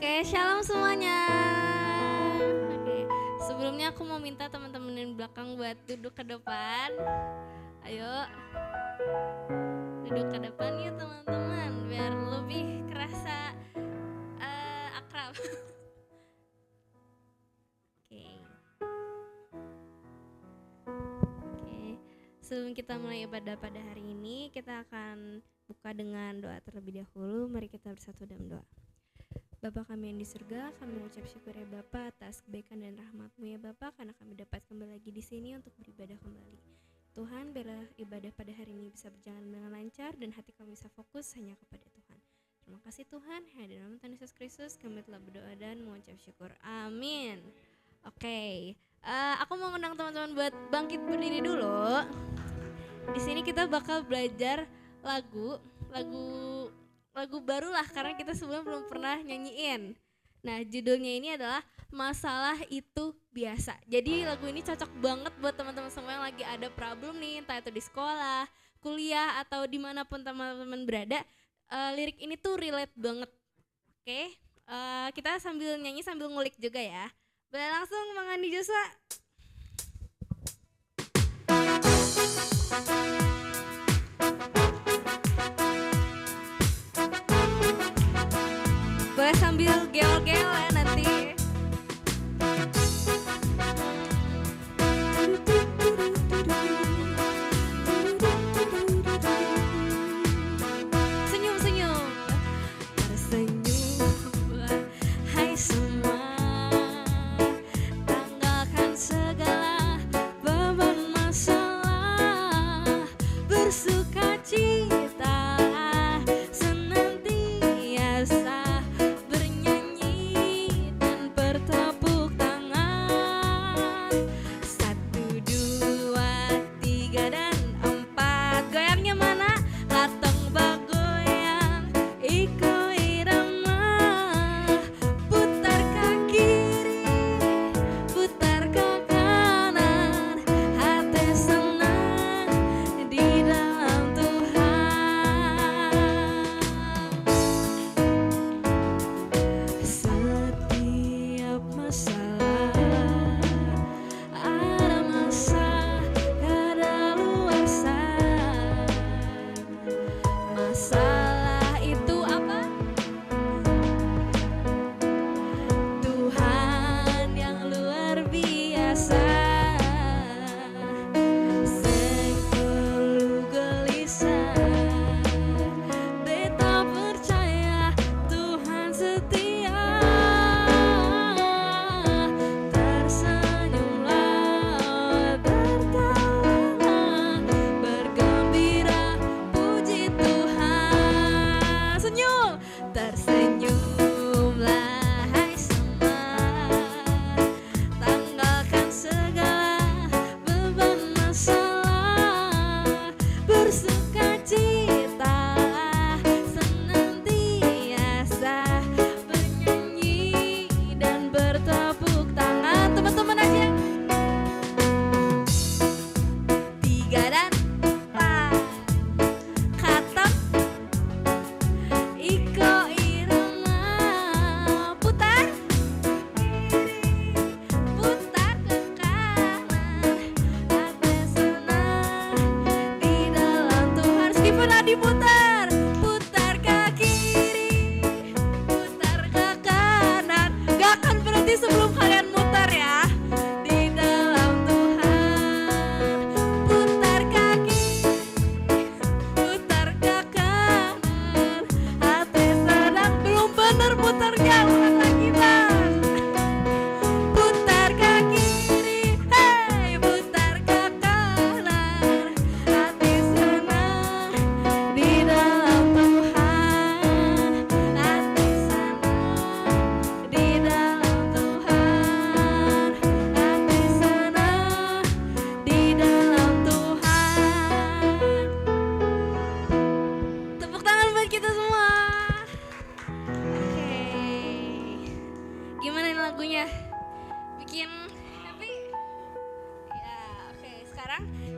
Oke, shalom semuanya. Oke, sebelumnya aku mau minta teman-teman di belakang buat duduk ke depan. Ayo, duduk ke depan ya teman-teman, biar lebih kerasa akrab. Oke, sebelum kita mulai ibadah pada hari ini, kita akan buka dengan doa terlebih dahulu. Mari kita bersatu dalam doa. Bapa kami yang di surga, kami mengucap syukur ya Bapa atas kebaikan dan rahmat-Mu ya Bapa, karena kami dapat kembali lagi di sini untuk beribadah kembali. Tuhan, biarlah ibadah pada hari ini bisa berjalan dengan lancar dan hati kami bisa fokus hanya kepada Tuhan. Terima kasih Tuhan, hanya di nama Tuhan Yesus Kristus kami telah berdoa dan mengucap syukur. Amin. Oke, aku mau ngundang teman-teman buat bangkit berdiri dulu. Di sini kita bakal belajar lagu baru lah, karena kita sebelumnya belum pernah nyanyiin. Nah, judulnya ini adalah Masalah Itu Biasa. Jadi lagu ini cocok banget buat teman-teman semua yang lagi ada problem nih, entah itu di sekolah, kuliah, atau dimanapun teman-teman berada. Lirik ini tuh relate banget. Oke, kita sambil nyanyi sambil ngulik juga ya. Boleh langsung Mang Andi Joshua. Boleh sambil geol-geol ya nanti. Senyum-senyum. Tersenyumlah hai semua, tanggalkan segala beban masalah, bersukacita senantiasa.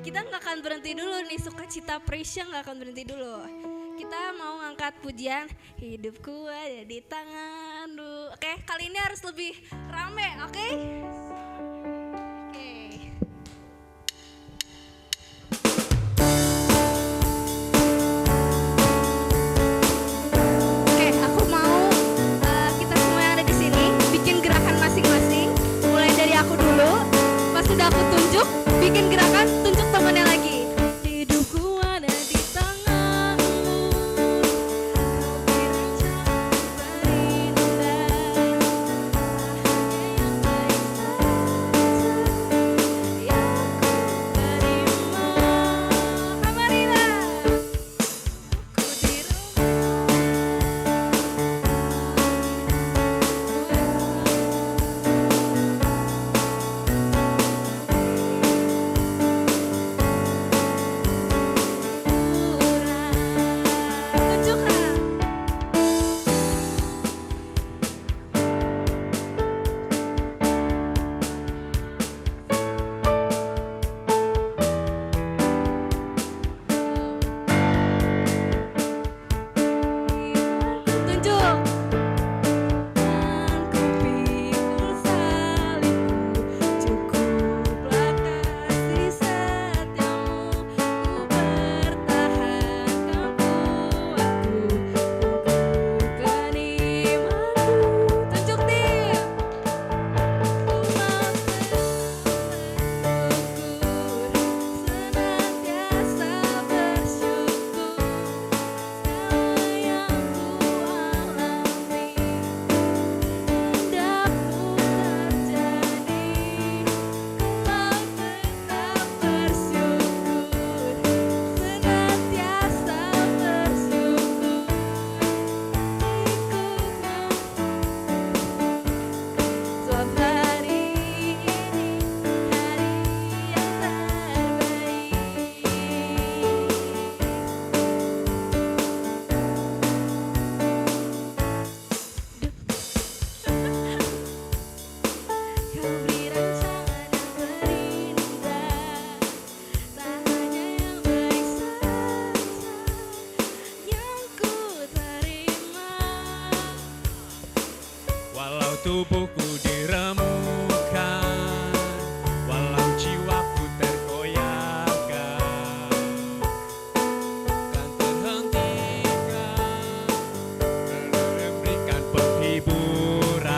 Kita nggak akan berhenti dulu nih, sukacita praise nggak akan berhenti dulu. kita mau ngangkat pujian hidupku ada di tanganmu. Oke, kali ini harus lebih rame, oke? Oke. Oke, aku mau kita semua yang ada di sini bikin gerakan masing-masing. Mulai dari aku dulu. Pas sudah aku tunjuk, bikin gerakan, tunjuk temannya lagi. Hidupku ada di tanganmu, kau birancang berindah, hanya yang baik saja yang ku terima. Kamarina, ku tunjukkan. Tunjuk. Ku pikul salibku, cukuplah kasih setiamu. Ku bertahankan kuatku, kukuhkan imanku. Tunjuk tim. Ku mau senantiasa bersyukur segala yang ku alami hendakmu terjadi. Ku mau tetap bersyukur, senantiasa bersyukur. Sebab hari ini hari yang terbaik. Kau beri rancangan yang terindah, tak hanya yang baik saja yang ku terima. Walau tubuhku diremukkan, walau jiwaku tergoyahkan, kan terhentikan, memberikan penghiburan.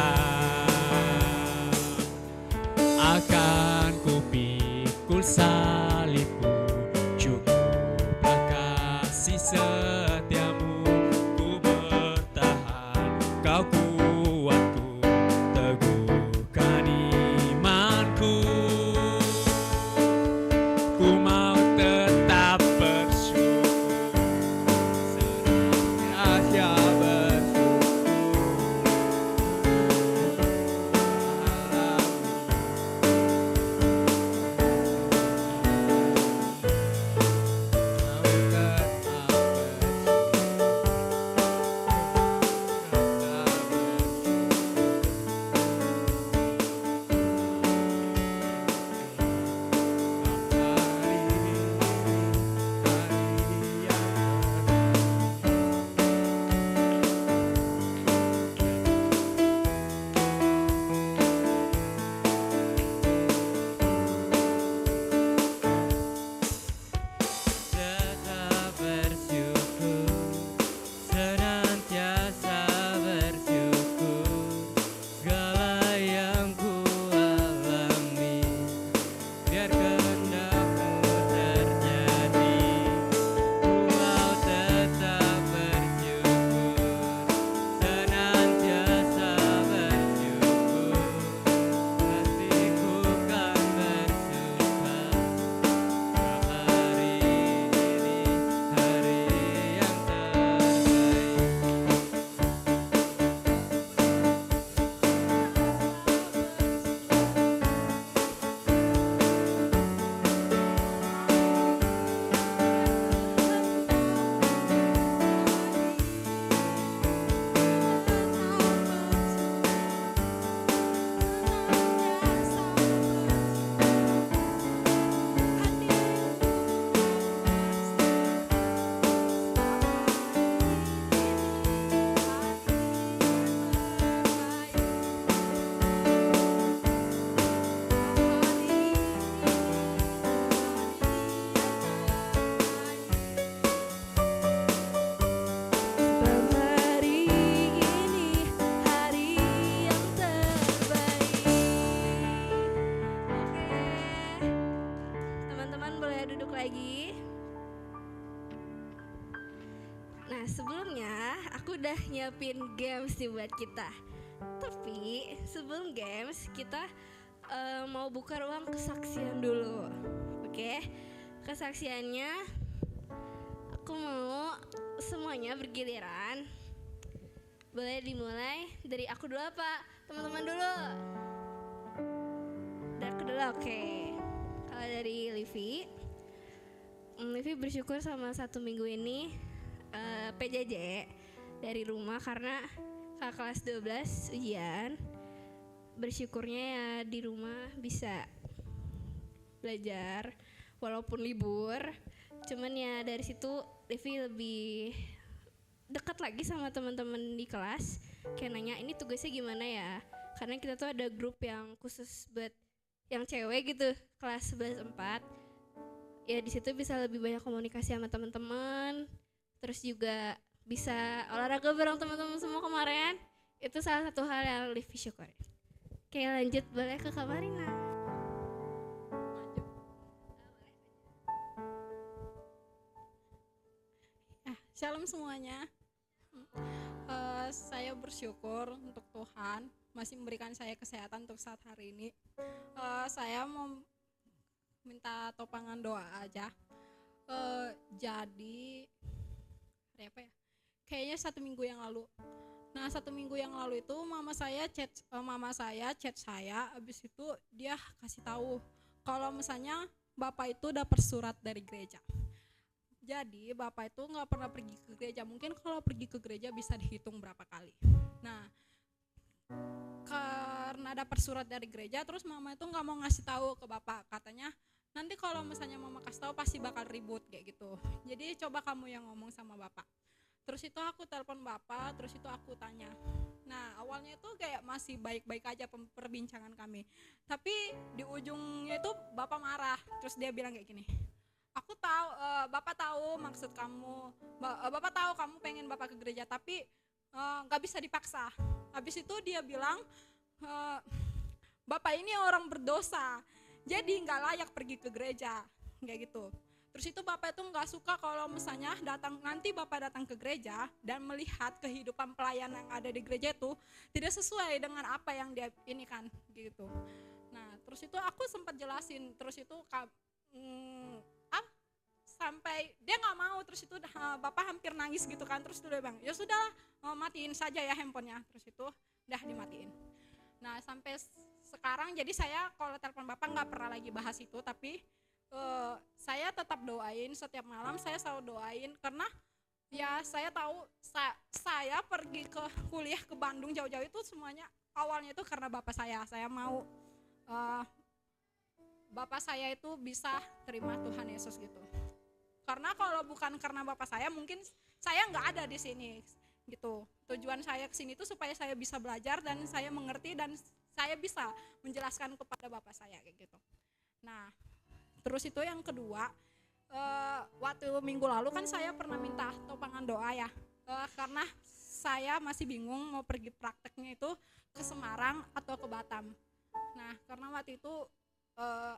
Akan ku pikul salibku, cukuplah kasih setiamu. Ku bertahan, kau kuatku, teguhkan Nah, sebelumnya aku udah nyiapin games nih buat kita. Tapi sebelum games kita mau buka ruang kesaksian dulu. Oke. Kesaksiannya aku mau semuanya bergiliran. Boleh dimulai dari aku dulu apa? Teman-teman dulu. Dari aku dulu, oke. Kalau dari Livi bersyukur sama 1 minggu ini PJJ dari rumah karena kakak kelas 12 ujian. Bersyukurnya ya di rumah bisa belajar walaupun libur. Cuman ya dari situ Livi lebih dekat lagi sama teman-teman di kelas. Kayak nanya ini tugasnya gimana ya? Karena kita tuh ada grup yang khusus buat yang cewek gitu, kelas 11-4. Ya di situ bisa lebih banyak komunikasi sama teman-teman. Terus juga bisa olahraga bareng teman-teman semua kemarin. Itu salah satu hal yang Livi syukurin. Oke, lanjut boleh ke Kak Marina. Shalom semuanya. Saya bersyukur untuk Tuhan masih memberikan saya kesehatan untuk saat hari ini. Saya mau minta topangan doa aja. Jadi apa ya? Kayaknya 1 minggu yang lalu. Nah 1 minggu yang lalu itu mama saya chat saya. Abis itu dia kasih tahu kalau misalnya bapak itu dapat surat dari gereja. Jadi bapak itu nggak pernah pergi ke gereja. Mungkin kalau pergi ke gereja bisa dihitung berapa kali. Nah, karena dapat surat dari gereja, terus mama itu nggak mau ngasih tahu ke bapak. Katanya nanti kalau misalnya mama kasih tahu pasti bakal ribut kayak gitu. Jadi coba kamu yang ngomong sama bapak. Terus itu aku telepon bapak, terus itu aku tanya. Nah awalnya itu kayak masih baik-baik aja perbincangan kami. Tapi di ujungnya itu bapak marah. Terus dia bilang kayak gini. Aku tahu, bapak tahu maksud kamu, bapak tahu kamu pengen bapak ke gereja, tapi nggak bisa dipaksa. Habis itu dia bilang, bapak ini orang berdosa, jadi nggak layak pergi ke gereja, kayak gitu. Terus itu bapak itu nggak suka kalau misalnya nanti bapak datang ke gereja dan melihat kehidupan pelayan yang ada di gereja itu tidak sesuai dengan apa yang dia ini kan, gitu. Nah terus itu aku sempat jelasin, terus itu sampai dia nggak mau, terus itu bapak hampir nangis gitu kan, terus dia bilang ya sudahlah matiin saja ya handphonenya, terus itu udah dimatiin. Nah sampai sekarang jadi saya kalau telepon bapak nggak pernah lagi bahas itu, tapi saya tetap doain setiap malam, saya selalu doain karena ya saya tahu saya pergi ke kuliah ke Bandung jauh-jauh itu semuanya awalnya itu karena bapak saya mau bapak saya itu bisa terima Tuhan Yesus gitu. Karena kalau bukan karena bapak saya mungkin saya nggak ada di sini gitu. Tujuan saya ke sini itu supaya saya bisa belajar dan saya mengerti dan saya bisa menjelaskan kepada bapak saya kayak gitu. Nah, terus itu yang kedua, waktu minggu lalu kan saya pernah minta topangan doa ya. Karena saya masih bingung mau pergi prakteknya itu ke Semarang atau ke Batam. Nah, karena waktu itu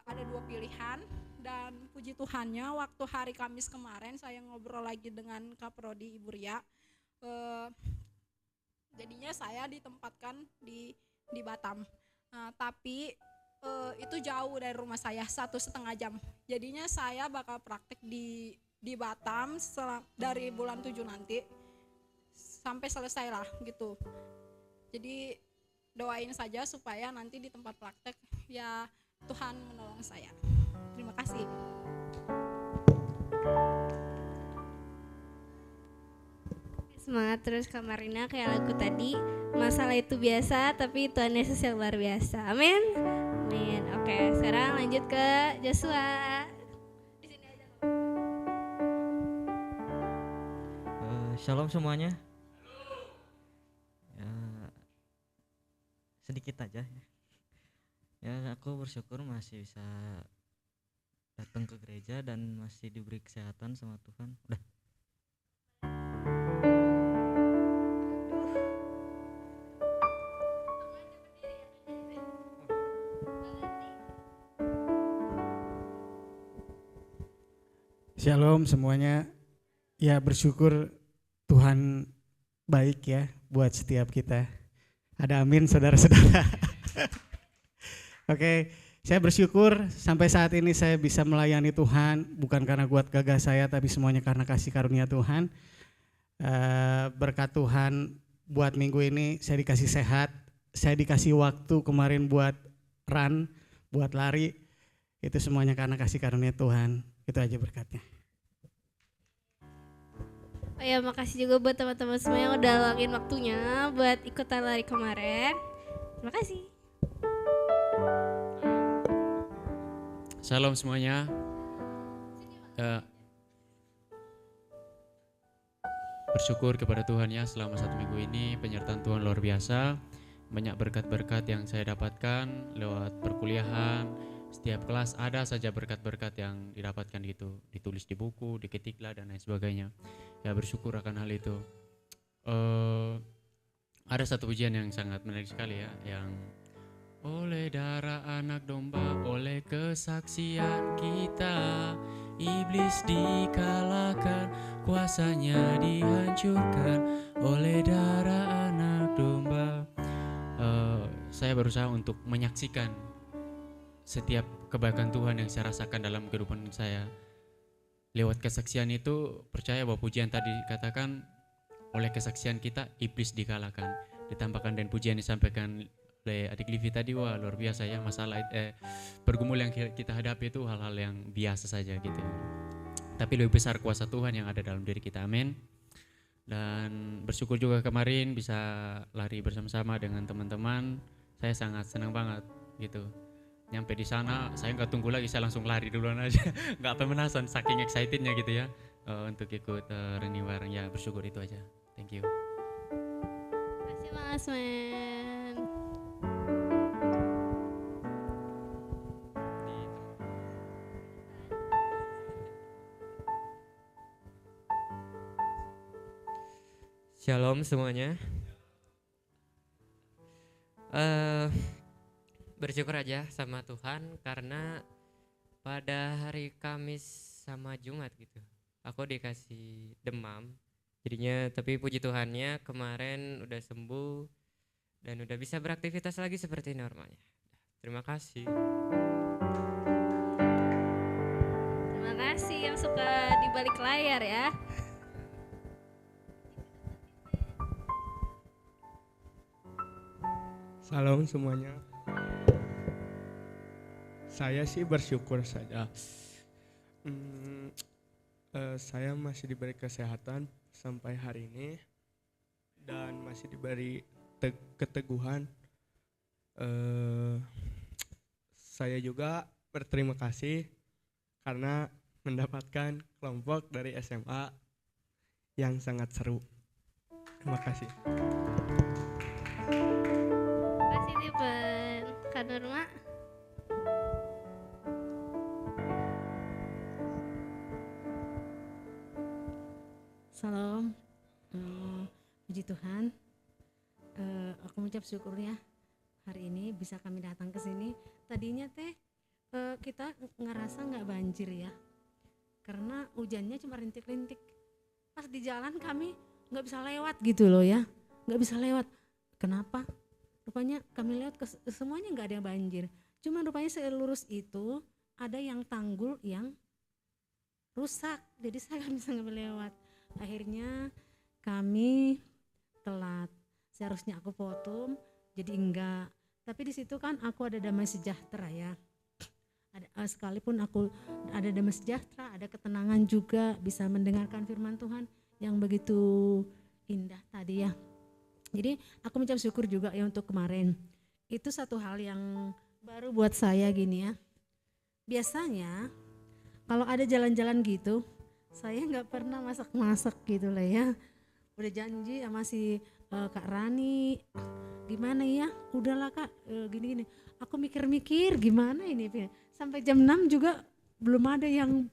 ada 2 pilihan dan puji Tuhannya waktu hari Kamis kemarin saya ngobrol lagi dengan Kaprodi Ibu Ria, jadinya saya ditempatkan di Batam. Nah, tapi itu jauh dari rumah saya 1,5 jam. Jadinya saya bakal praktek di Batam dari bulan 7 nanti sampai selesai lah gitu. Jadi doain saja supaya nanti di tempat praktek ya Tuhan menolong saya. Terima kasih. Semangat terus Kak Marina, kayak lagu tadi, masalah itu biasa tapi Tuhan Yesus yang luar biasa. Amin. Amin. Oke, sekarang lanjut ke Joshua. Di sini aja. Shalom semuanya. Ya, sedikit aja. Ya aku bersyukur masih bisa datang ke gereja dan masih diberi kesehatan sama Tuhan. Udah. Shalom semuanya. Ya bersyukur Tuhan baik ya buat setiap kita. Ada amin saudara-saudara. Oke, saya bersyukur sampai saat ini saya bisa melayani Tuhan, bukan karena kuat gagah saya, tapi semuanya karena kasih karunia Tuhan. Berkat Tuhan buat minggu ini saya dikasih sehat, saya dikasih waktu kemarin buat run, buat lari. Itu semuanya karena kasih karunia Tuhan. Itu aja berkatnya. Oh ya, makasih juga buat teman-teman semua yang udah luangin waktunya buat ikutan lari kemarin. Terima kasih. Shalom semuanya. Bersyukur kepada Tuhan ya, selama 1 minggu ini penyertaan Tuhan luar biasa. Banyak berkat-berkat yang saya dapatkan lewat perkuliahan. Setiap kelas ada saja berkat-berkat yang didapatkan gitu, ditulis di buku, diketiklah dan lain sebagainya. Ya bersyukur akan hal itu. Ada satu pujian yang sangat menarik sekali ya, yang oleh darah anak domba, oleh kesaksian kita, iblis dikalahkan, kuasanya dihancurkan, oleh darah anak domba. Saya berusaha untuk menyaksikan setiap kebaikan Tuhan yang saya rasakan dalam kehidupan saya. Lewat kesaksian itu, percaya bahwa pujian tadi katakan, oleh kesaksian kita, iblis dikalahkan. Ditambahkan dan pujian disampaikan oleh adik Livi tadi, wah luar biasa ya, masalah pergumulan yang kita hadapi itu hal-hal yang biasa saja gitu. Tapi lebih besar kuasa Tuhan yang ada dalam diri kita, amin. Dan bersyukur juga kemarin bisa lari bersama-sama dengan teman-teman. Saya sangat senang banget gitu. Nyampe di sana saya nggak tunggu lagi, saya langsung lari duluan aja. Nggak pemanasan, saking excitednya gitu ya, untuk ikut running bareng ya. Bersyukur itu aja. Thank you. Terima kasih Mas Men. Shalom semuanya. Bersyukur aja sama Tuhan karena pada hari Kamis sama Jumat gitu aku dikasih demam. Jadinya tapi puji Tuhannya kemarin udah sembuh dan udah bisa beraktivitas lagi seperti normalnya. Terima kasih. Terima kasih yang suka di balik layar ya. Salam semuanya. Saya sih bersyukur saja. Saya masih diberi kesehatan sampai hari ini dan masih diberi keteguhan. Saya juga berterima kasih karena mendapatkan kelompok dari SMA yang sangat seru. Terima kasih. Terima kasih Tipen. Kak Nurma. Salam, puji Tuhan. Aku mengucap syukurnya hari ini bisa kami datang ke sini. Tadinya kita ngerasa nggak banjir ya, karena hujannya cuma rintik-rintik. Pas di jalan kami nggak bisa lewat gitu loh ya, nggak bisa lewat. Kenapa? Rupanya kami lewat semuanya nggak ada yang banjir. Cuma rupanya selurus itu ada yang tanggul yang rusak, jadi saya nggak bisa lewat. Akhirnya kami telat, seharusnya aku potom jadi enggak, tapi di situ kan aku ada damai sejahtera ya, sekalipun aku ada damai sejahtera, ada ketenangan juga, bisa mendengarkan firman Tuhan yang begitu indah tadi ya. Jadi aku mengucap syukur juga ya untuk kemarin, itu satu hal yang baru buat saya gini ya. Biasanya kalau ada jalan-jalan gitu, saya nggak pernah masak-masak gitu lah ya. Udah janji sama si Kak Rani, gimana ya, udahlah Kak, gini-gini. Aku mikir-mikir gimana ini, sampai jam 6 juga belum ada yang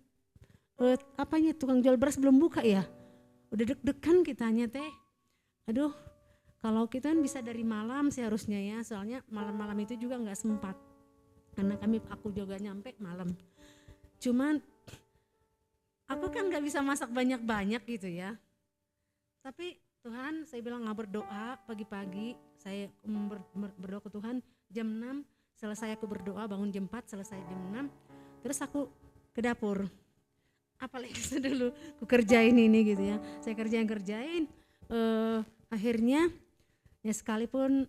tukang jual beras belum buka ya. Udah deg-degan kitanya teh. Aduh, kalau kita kan bisa dari malam seharusnya ya, soalnya malam-malam itu juga nggak sempat. Karena aku juga nyampe malam. Cuman aku kan nggak bisa masak banyak-banyak gitu ya. Tapi Tuhan, saya bilang nggak berdoa pagi-pagi, saya berdoa ke Tuhan jam 6, selesai aku berdoa bangun jam 4, selesai jam 6, terus aku ke dapur. Apalagi dulu aku kerjain ini gitu ya, saya kerjain, akhirnya ya sekalipun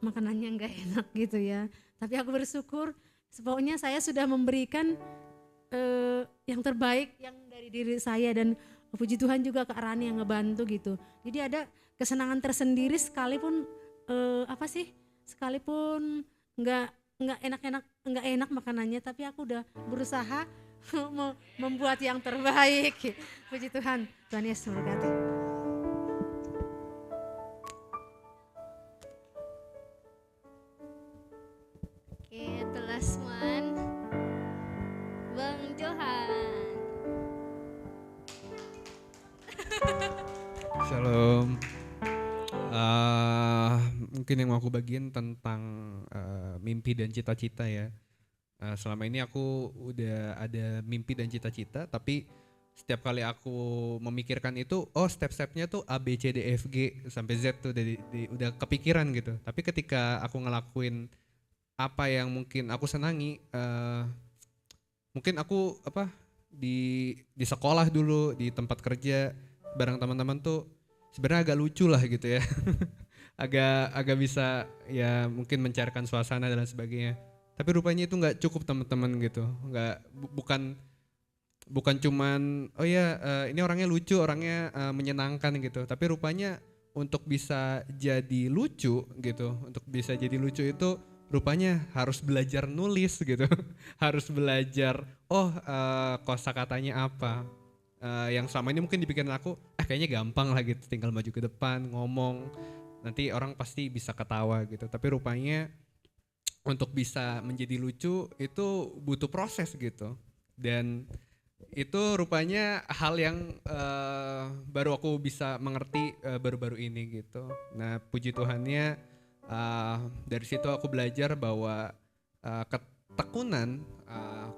makanannya nggak enak gitu ya, tapi aku bersyukur, pokoknya saya sudah memberikan yang terbaik yang dari diri saya, dan puji Tuhan juga Kak Rani yang ngebantu gitu. Jadi ada kesenangan tersendiri sekalipun sekalipun nggak enak makanannya, tapi aku udah berusaha membuat yang terbaik. Puji Tuhan, Tuhan Yesus memberkati. Oke, the last one, Bang Johan. Shalom. Mungkin yang mau aku bagiin tentang mimpi dan cita-cita ya. Selama ini aku udah ada mimpi dan cita-cita, tapi setiap kali aku memikirkan itu, step-stepnya tuh A, B, C, D, F, G sampai Z tuh udah kepikiran gitu. Tapi ketika aku ngelakuin apa yang mungkin aku senangi, mungkin aku di sekolah dulu, di tempat kerja bareng teman-teman tuh sebenarnya agak lucu lah gitu ya. agak bisa ya mungkin mencairkan suasana dan sebagainya. Tapi rupanya itu nggak cukup teman-teman gitu. Bukan cuman ini orangnya lucu, orangnya menyenangkan gitu. Tapi rupanya untuk bisa jadi lucu gitu, untuk bisa jadi lucu itu rupanya harus belajar nulis gitu. Harus belajar kosakatanya apa. Yang selama ini mungkin di pikiran aku kayaknya gampang lah gitu, tinggal maju ke depan ngomong, nanti orang pasti bisa ketawa gitu. Tapi rupanya untuk bisa menjadi lucu itu butuh proses gitu, dan itu rupanya hal yang baru aku bisa mengerti baru-baru ini gitu. Nah puji Tuhannya dari situ aku belajar bahwa ketekunan,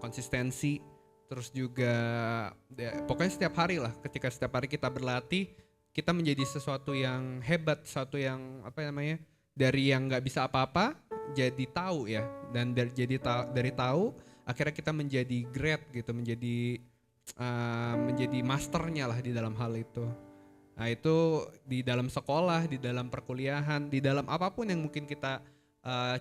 konsistensi, terus juga pokoknya setiap hari lah, ketika setiap hari kita berlatih, kita menjadi sesuatu yang hebat, sesuatu yang dari yang nggak bisa apa-apa jadi tahu ya, dan dari tahu akhirnya kita menjadi great gitu, menjadi masternya lah di dalam hal itu. Nah itu di dalam sekolah, di dalam perkuliahan, di dalam apapun yang mungkin kita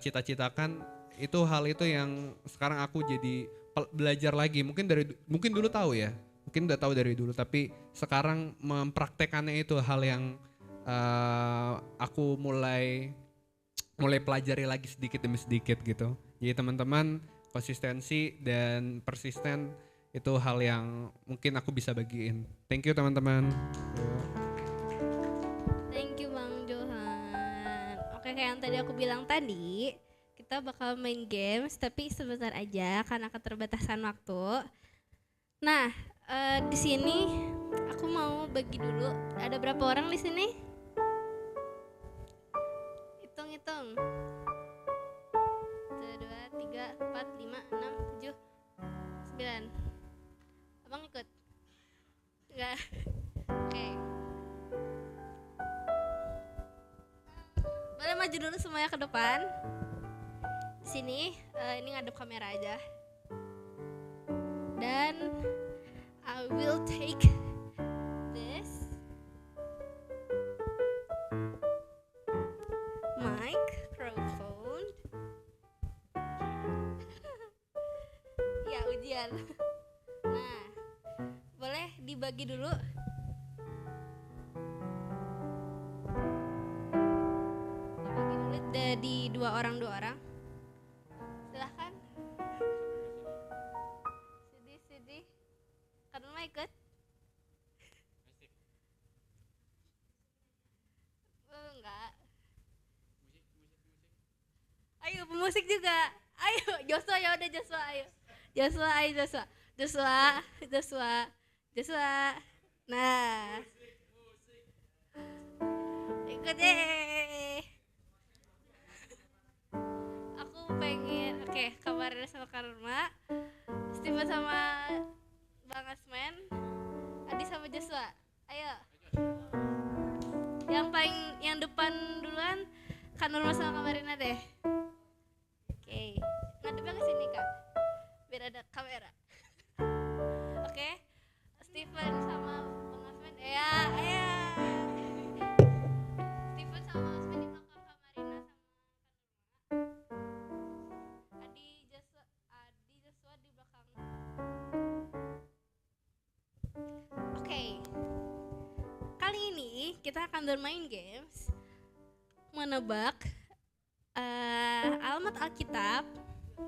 cita-citakan, itu hal itu yang sekarang aku jadi belajar lagi. Mungkin dulu tahu ya, mungkin udah tahu dari dulu, tapi sekarang mempraktekannya itu hal yang aku mulai pelajari lagi sedikit demi sedikit gitu. Jadi teman-teman, konsistensi dan persisten itu hal yang mungkin aku bisa bagiin. Thank you teman-teman. Thank you Bang Johan. Oke, kayak yang tadi aku bilang tadi, kita bakal main games tapi sebentar aja karena keterbatasan waktu. Nah, di sini aku mau bagi dulu. Ada berapa orang di sini? Hitung. 1, 2, 3, 4, 5, 6, 7, 9. Abang ikut? Enggak. Oke. Boleh maju dulu semuanya ke depan. Di sini ini ngadep kamera aja. Dan I will take this microphone. Ya ujian. Nah, boleh dibagi dulu. Dibagi dulu di 2 orang. Silahkan. Sedih. Karena mau ikut? Enggak. Ayo pemusik juga. Ayo Joshua, ya udah Joshua, ayo. Joshua. Nah. Ikut deh. Aku pengen, kabarnya sama Karma, Steven sama Bang Asmen, Adi sama Joshua. Ayo. Nurma sama Kak Marina deh. Oke, ngadepnya ke sini Kak, biar ada kamera. Oke, Steven sama Bang Asmen, ya. Steven sama Asmen di belakang Kak Marina sama Kak Nurma. Adi Joshua di belakang. Oke, kali ini kita akan bermain games menebak alamat Alkitab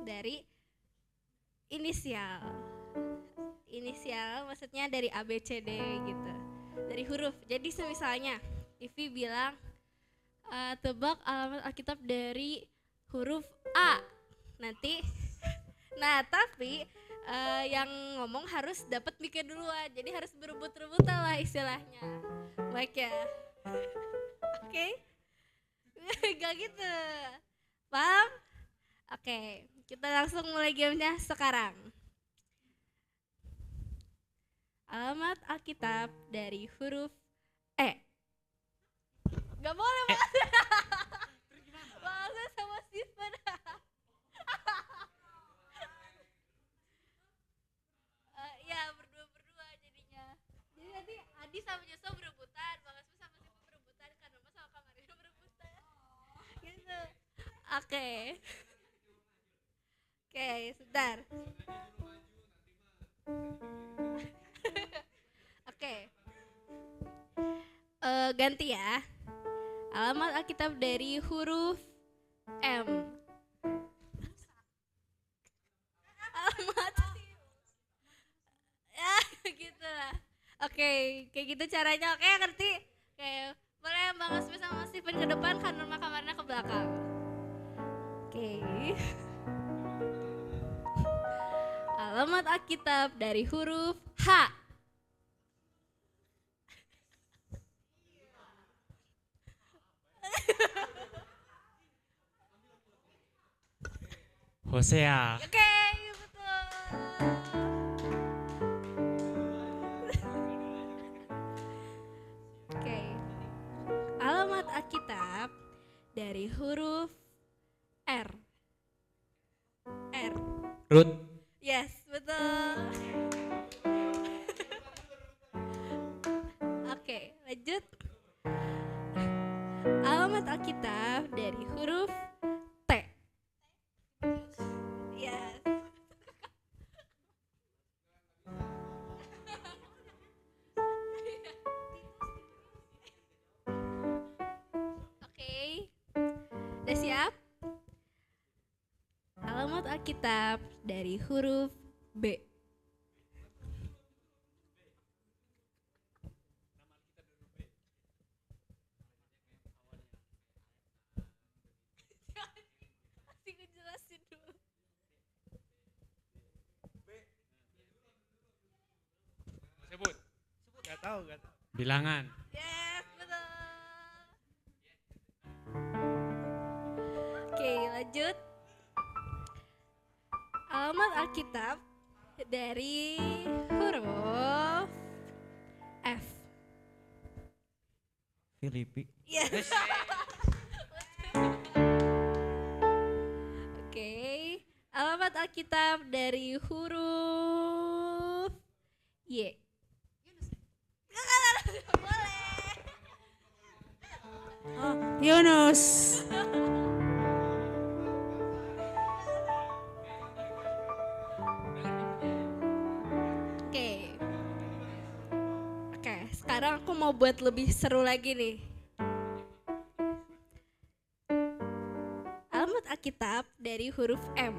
dari inisial maksudnya dari A B C D gitu, dari huruf. Jadi semisalnya Ivi bilang tebak alamat Alkitab dari huruf A nanti, nah tapi yang ngomong harus dapat mikir duluan, jadi harus berebut-rebutan lah istilahnya, baik ya. Oke. Gak gitu, paham? Oke, kita langsung mulai gamenya sekarang. Alamat Alkitab dari huruf E. Gak boleh banget. Banget sama Steven. Ya berdua jadinya. Jadi nanti Adi sama Joshua berebutan, Bang Asmi sama Steven berebutan, Kak Nurma sama Kak Marina berebutan. Gitu. Oke, sebentar. Oke. Ganti ya. Alamat Alkitab dari huruf M. Alamat. Ya, gitu lah. Oke, kayak gitu caranya. Oke, ngerti? Oke, boleh Bang Asmi sama Steven ke depan, Kak Nurma kamarnya ke belakang. Oke. Alamat Alkitab dari huruf H. Hosea. Oke, betul. Oke. Alamat Alkitab dari huruf R. Rut. Yes, betul. Oke, lanjut. Alamat Alkitab dari huruf T. Yes. Oke. Udah siap? Alamat Alkitab dari huruf B. Masih ngejelasin dulu. Sebut. Gak tahu. Bilangan. Yes, betul. Oke, lanjut. Alamat Alkitab dari huruf F. Filipi. Yes. Oke, alamat Alkitab dari huruf Y. Boleh. Yunus. Oke, sekarang aku mau buat lebih seru lagi nih. Alamat Alkitab dari huruf M.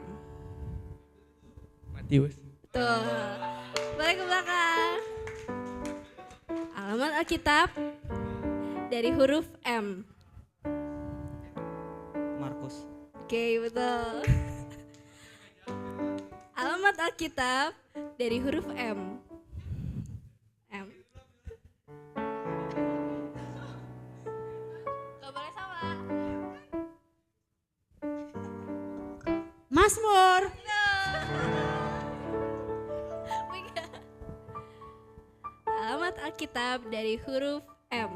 Matius. Tuh, boleh ke belakang. Alamat Alkitab dari huruf M. Markus. Oke, betul. Alamat Alkitab dari huruf M. Gak boleh sama. Mazmur. Alamat Alkitab dari huruf M.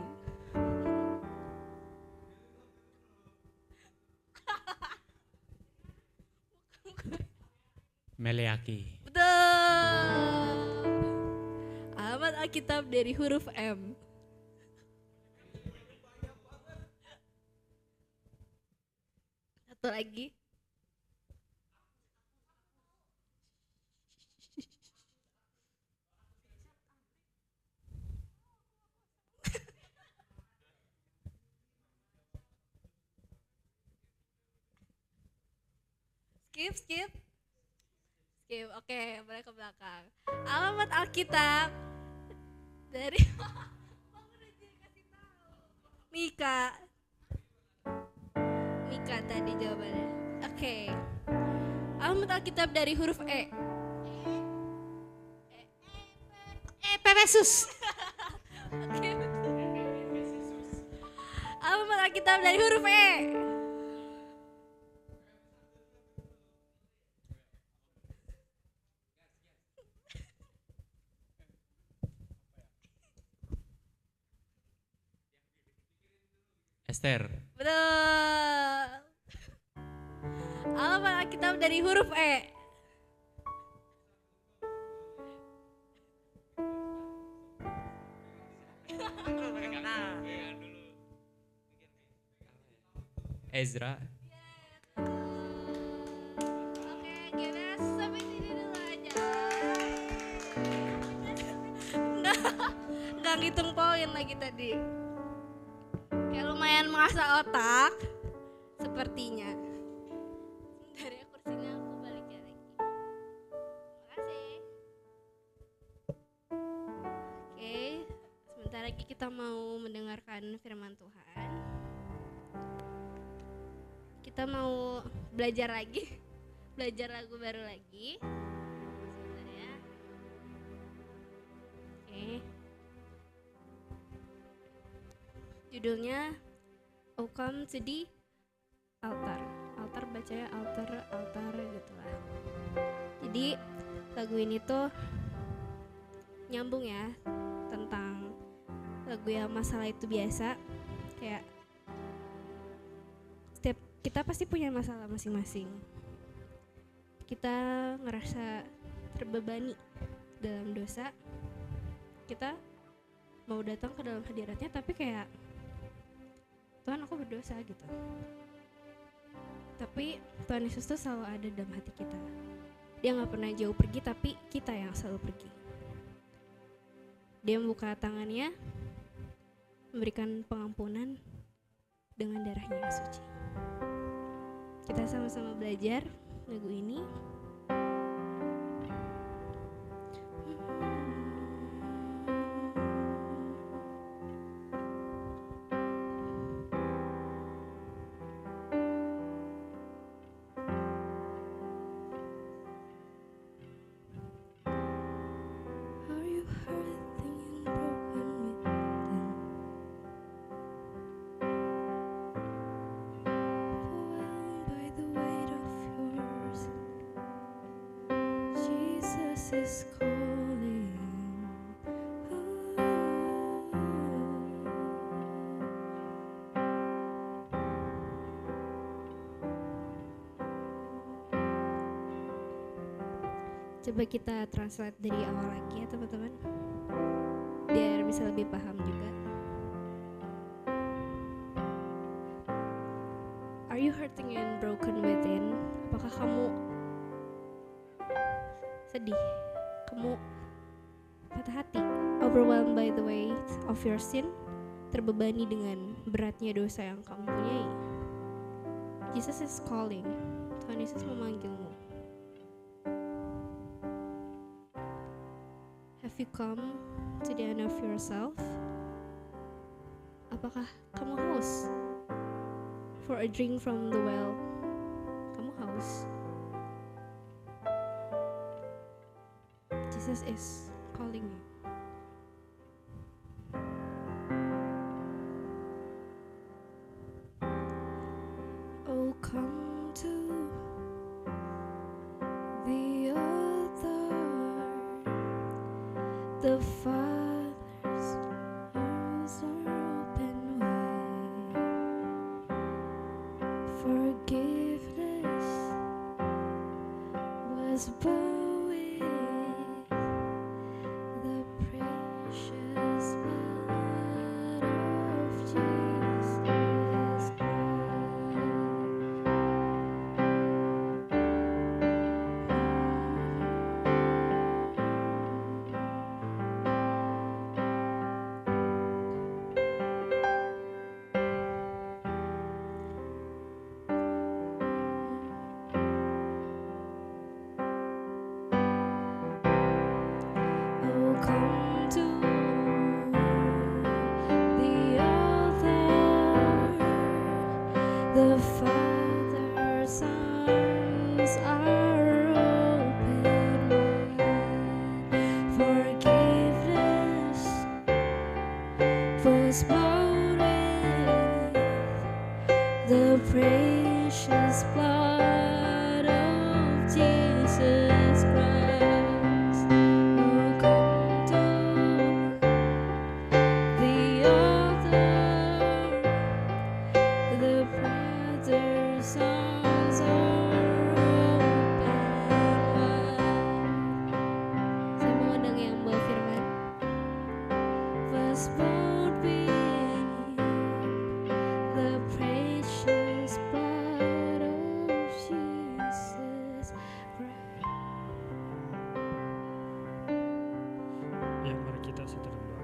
Meleaki. Betul. Alamat Alkitab dari huruf M. Satu lagi. Skip. Oke, boleh ke belakang. Alamat Alkitab dari Mika tadi jawabannya. Oke. Alamat Alkitab dari huruf E. Efesus. Oke. Alamat Alkitab dari huruf E. Esther. Betul. Alamat Alkitab dari huruf E. Ezra. Oke, kita sampai sini dulu aja. Nggak ngitung poin lagi tadi. Kayak lumayan mengasah otak, sepertinya. Sebentar ya, kursinya aku balikin lagi. Makasih. Oke, sebentar lagi kita mau mendengarkan firman Tuhan. Kita mau belajar lagi, belajar lagu baru lagi. Sebentar ya. Oke. Judulnya Oh Come to the Altar. Altar bacanya altar gitu lah. Jadi lagu ini tuh nyambung ya tentang lagu yang masalah itu biasa. Kayak setiap kita pasti punya masalah masing-masing. Kita ngerasa terbebani dalam dosa. Kita mau datang ke dalam hadiratnya tapi kayak Tuhan aku berdosa gitu. Tapi Tuhan Yesus tuh selalu ada dalam hati kita. Dia gak pernah jauh pergi tapi kita yang selalu pergi. Dia membuka tangannya, memberikan pengampunan dengan darahnya yang suci. Kita sama-sama belajar lagu ini. Are you hurting and broken within? Overwhelmed by the weight of your sin. Jesus is calling. Coba kita translate dari awal lagi ya teman-teman, biar bisa lebih paham juga. Are you hurting and broken within? Apakah kamu sedih? Kamu patah hati? Overwhelmed by the weight of your sin? Terbebani dengan beratnya dosa yang kamu punyai? Jesus is calling. Tuhan Yesus memanggilmu. Have you come to the end of yourself? Apakah kamu haus? For a drink from the well. Kamu haus? Jesus is calling you. Oh, come to the altar. The Father's arms are open wide. Forgiveness, was bought with the precious blood of Jesus Christ. Oh, come to the altar. The Father's arms are open wide. Forgiveness was bought with the precious blood of Jesus Christ. Oh, come to the altar. The Father's arms are open wide. Saya mengundang yang berfirman. Was bought with the precious blood of Jesus Christ. Ya, mari kita sedang berdoa.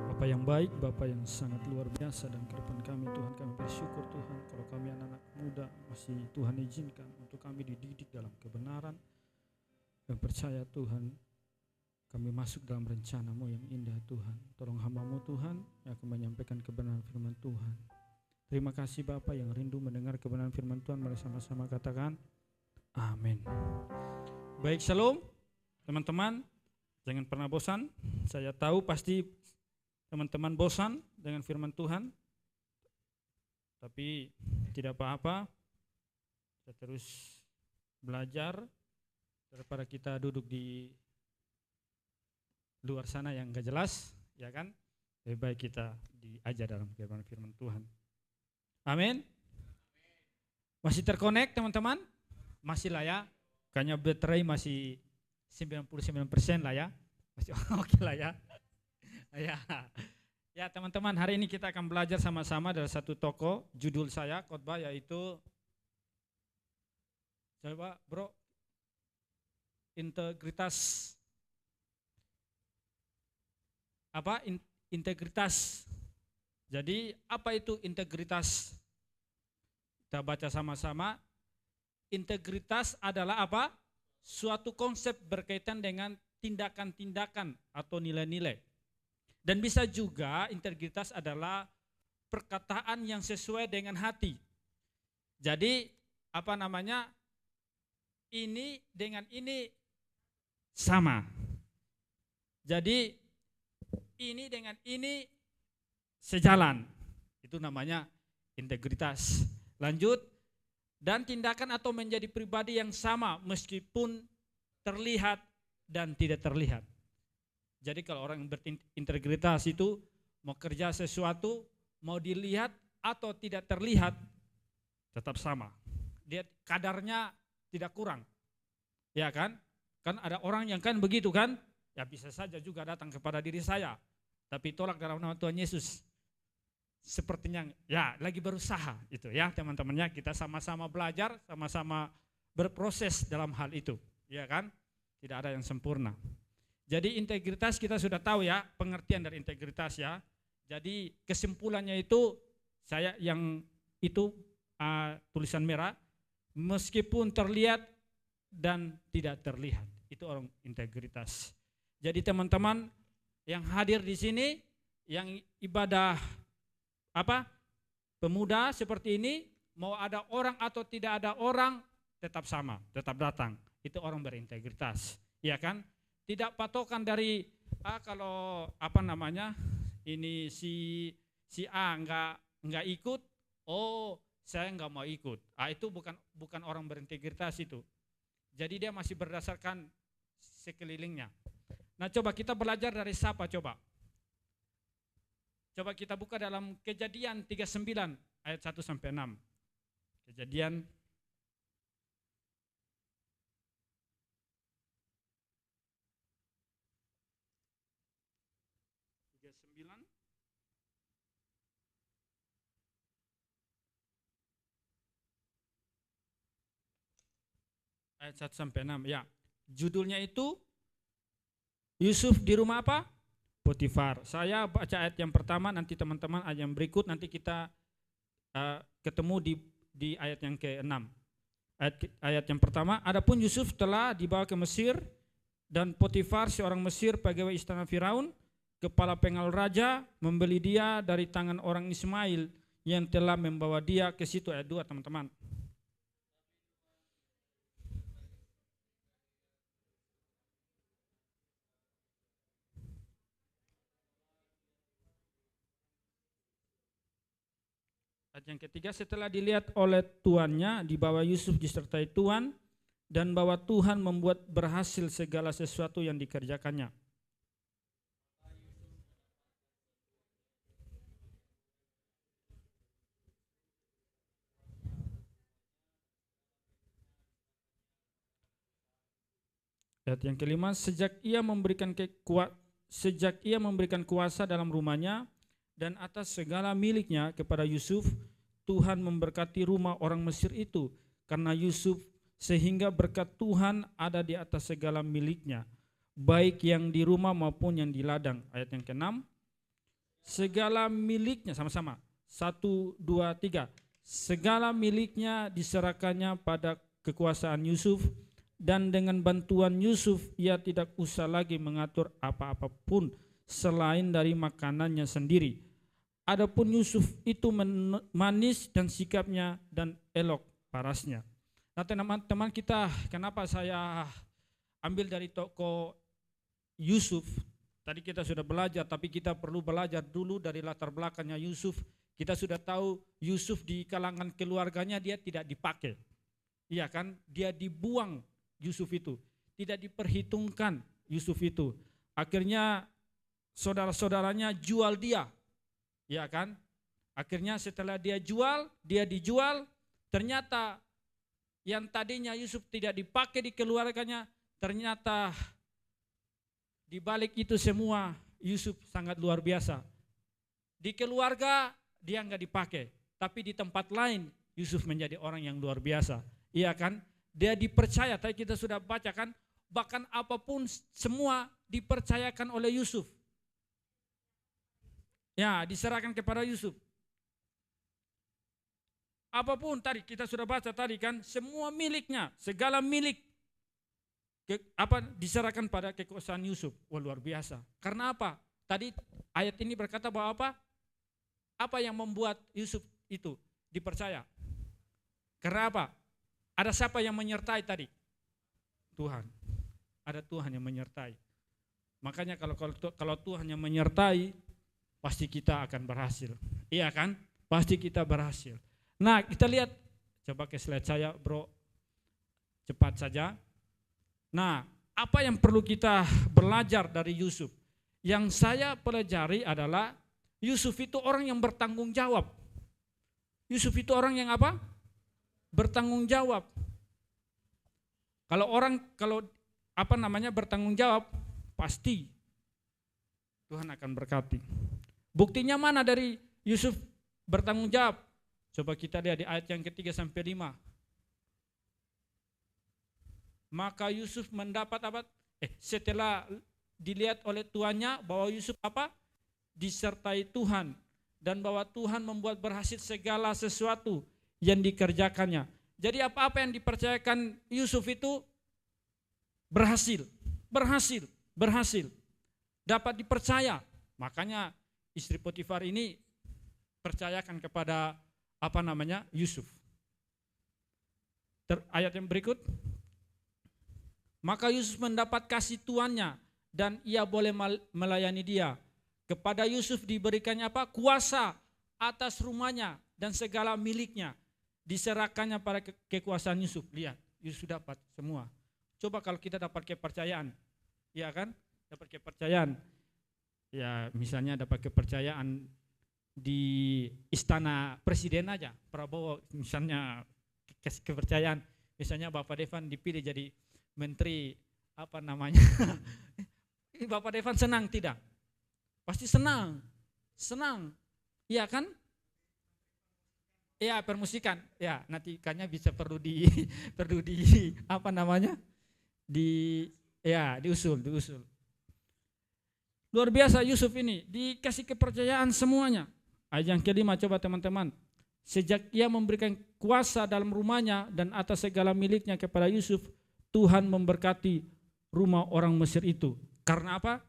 Bapa yang baik, Bapa yang sangat luar biasa, dan ke depan kami Tuhan, kami bersyukur Tuhan kalau kami anak-anak muda masih Tuhan izinkan untuk kami dididik dalam kebenaran dan percaya Tuhan kami masuk dalam rencana-Mu yang indah Tuhan. Tolong hamba-Mu Tuhan yang akan menyampaikan kebenaran firman Tuhan. Terima kasih Bapa yang rindu mendengar kebenaran firman Tuhan. Mari sama-sama katakan amin. Baik, shalom teman-teman, jangan pernah bosan. Saya tahu pasti teman-teman bosan dengan firman Tuhan, tapi tidak apa-apa, kita terus belajar daripada kita duduk di luar sana yang gak jelas, ya kan? Lebih baik kita diajar dalam firman Tuhan. Amin. Masih terkonek teman-teman? Masih lah ya, kayaknya baterai masih 99% lah ya, masih oke lah ya. Ya teman-teman, hari ini kita akan belajar sama-sama dari satu toko. Judul saya khotbah yaitu, coba bro, integritas. Apa? Integritas. Jadi apa itu integritas? Kita baca sama-sama. Integritas adalah apa? Suatu konsep berkaitan dengan tindakan-tindakan atau nilai-nilai. Dan bisa juga integritas adalah perkataan yang sesuai dengan hati. Jadi apa namanya? Ini dengan ini sama. Jadi ini dengan ini sejalan. Itu namanya integritas. Lanjut. Dan tindakan atau menjadi pribadi yang sama meskipun terlihat dan tidak terlihat. Jadi kalau orang yang berintegritas itu mau kerja sesuatu, mau dilihat atau tidak terlihat, tetap sama. Dia kadarnya tidak kurang. Ya kan? Kan ada orang yang kan begitu kan? Ya bisa saja juga datang kepada diri saya, tapi tolak dalam nama Tuhan Yesus. Sepertinya ya lagi berusaha itu ya teman-temannya, kita sama-sama belajar, sama-sama berproses dalam hal itu. Ya kan? Tidak ada yang sempurna. Jadi integritas kita sudah tahu ya, pengertian dari integritas ya. Jadi kesimpulannya itu saya yang itu tulisan merah, meskipun terlihat dan tidak terlihat. Itu orang integritas. Jadi teman-teman yang hadir di sini, yang ibadah apa? Pemuda seperti ini, mau ada orang atau tidak ada orang tetap sama, tetap datang. Itu orang berintegritas. Ya kan? Tidak patokan dari kalau apa namanya ini si A nggak ikut, oh saya nggak mau ikut. Itu bukan orang berintegritas itu. Jadi dia masih berdasarkan sekelilingnya. Nah coba kita belajar dari siapa coba. Coba kita buka dalam Kejadian 39 ayat 1 sampai 6. Kejadian ayat 1 sampai 6 ya. Judulnya itu Yusuf di rumah apa? Potifar. Saya baca ayat yang pertama, nanti teman-teman ayat yang berikut nanti kita ketemu di ayat yang ke-6. Ayat yang pertama, adapun Yusuf telah dibawa ke Mesir dan Potifar seorang Mesir pegawai istana Firaun, kepala pengawal raja, membeli dia dari tangan orang Ismail yang telah membawa dia ke situ. Ayat 2 teman-teman. Ayat yang ketiga, setelah dilihat oleh tuannya, dibawa Yusuf disertai tuan, dan bahwa Tuhan membuat berhasil segala sesuatu yang dikerjakannya. Ayat yang kelima, sejak ia memberikan kuasa dalam rumahnya dan atas segala miliknya kepada Yusuf, Tuhan memberkati rumah orang Mesir itu karena Yusuf, sehingga berkat Tuhan ada di atas segala miliknya, baik yang di rumah maupun yang di ladang. Ayat yang ke-6, segala miliknya, sama-sama, 1, 2, 3, segala miliknya diserahkannya pada kekuasaan Yusuf, dan dengan bantuan Yusuf ia tidak usah lagi mengatur apa-apapun selain dari makanannya sendiri. Adapun Yusuf itu manis dan sikapnya dan elok parasnya. Nah teman-teman kita, kenapa saya ambil dari toko Yusuf? Tadi kita sudah belajar, tapi kita perlu belajar dulu dari latar belakangnya Yusuf. Kita sudah tahu Yusuf di kalangan keluarganya dia tidak dipakai. Iya kan? Dia dibuang Yusuf itu. Tidak diperhitungkan Yusuf itu. Akhirnya saudara-saudaranya jual dia. Ya kan? Akhirnya setelah dia dijual, ternyata yang tadinya Yusuf tidak dipakai di keluarganya, ternyata di balik itu semua Yusuf sangat luar biasa. Di keluarga dia enggak dipakai, tapi di tempat lain Yusuf menjadi orang yang luar biasa. Iya kan? Dia dipercaya, tadi kita sudah baca kan, bahkan apapun semua dipercayakan oleh Yusuf. Ya, diserahkan kepada Yusuf. Apapun tadi kita sudah baca tadi kan, semua miliknya, segala milik diserahkan pada kekuasaan Yusuf. Wah, luar biasa. Karena apa? Tadi ayat ini berkata bahwa apa? Apa yang membuat Yusuf itu dipercaya? Karena apa? Ada siapa yang menyertai tadi? Tuhan. Ada Tuhan yang menyertai. Makanya kalau Tuhan yang menyertai, pasti kita akan berhasil. Iya kan? Pasti kita berhasil. Nah, kita lihat, coba ke slide saya bro, cepat saja. Nah, apa yang perlu kita belajar dari Yusuf? Yang saya pelajari adalah Yusuf itu orang yang bertanggung jawab. Yusuf itu orang yang apa? Bertanggung jawab. Kalau bertanggung jawab, pasti Tuhan akan berkati. Buktinya mana dari Yusuf bertanggung jawab? Coba kita lihat di ayat yang ke-3 sampai 5. Maka Yusuf mendapat apa? Setelah dilihat oleh tuannya bahwa Yusuf apa? Disertai Tuhan, dan bahwa Tuhan membuat berhasil segala sesuatu yang dikerjakannya. Jadi apa-apa yang dipercayakan Yusuf itu berhasil. Dapat dipercaya. Makanya istri Potifar ini percayakan kepada Yusuf. Ayat yang berikut. Maka Yusuf mendapat kasih tuannya dan ia boleh melayani dia. Kepada Yusuf diberikannya apa? Kuasa atas rumahnya dan segala miliknya. Diserahkannya pada kekuasaan Yusuf. Lihat, Yusuf dapat semua. Coba kalau kita dapat kepercayaan. Ya kan? Dapat kepercayaan. Ya, misalnya dapat kepercayaan di istana presiden aja. Prabowo misalnya kasih kepercayaan. Misalnya Bapak Devan dipilih jadi menteri Bapak Devan senang tidak? Pasti senang. Iya kan? ya permusikan. Ya, nanti kayaknya bisa perlu di perlu di apa namanya? Diusul. Luar biasa Yusuf ini, dikasih kepercayaan semuanya. Ayat yang kelima coba teman-teman. Sejak ia memberikan kuasa dalam rumahnya dan atas segala miliknya kepada Yusuf, Tuhan memberkati rumah orang Mesir itu. Karena apa?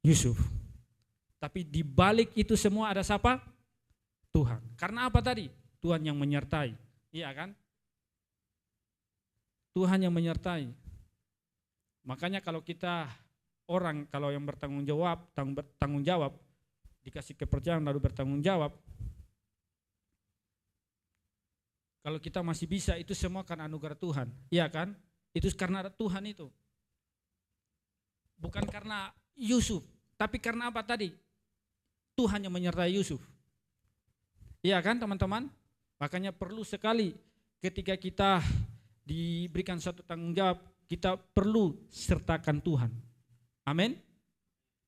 Yusuf. Tapi di balik itu semua ada siapa? Tuhan. Karena apa tadi? Tuhan yang menyertai. Iya kan? Tuhan yang menyertai. Makanya kalau kita orang kalau yang bertanggung jawab dikasih kepercayaan lalu bertanggung jawab, kalau kita masih bisa, itu semua karena anugerah Tuhan. Iya kan? Itu karena Tuhan itu. Bukan karena Yusuf. Tapi karena apa tadi? Tuhan yang menyertai Yusuf. Iya kan teman-teman? Makanya perlu sekali ketika kita diberikan satu tanggung jawab, kita perlu sertakan Tuhan. Amin.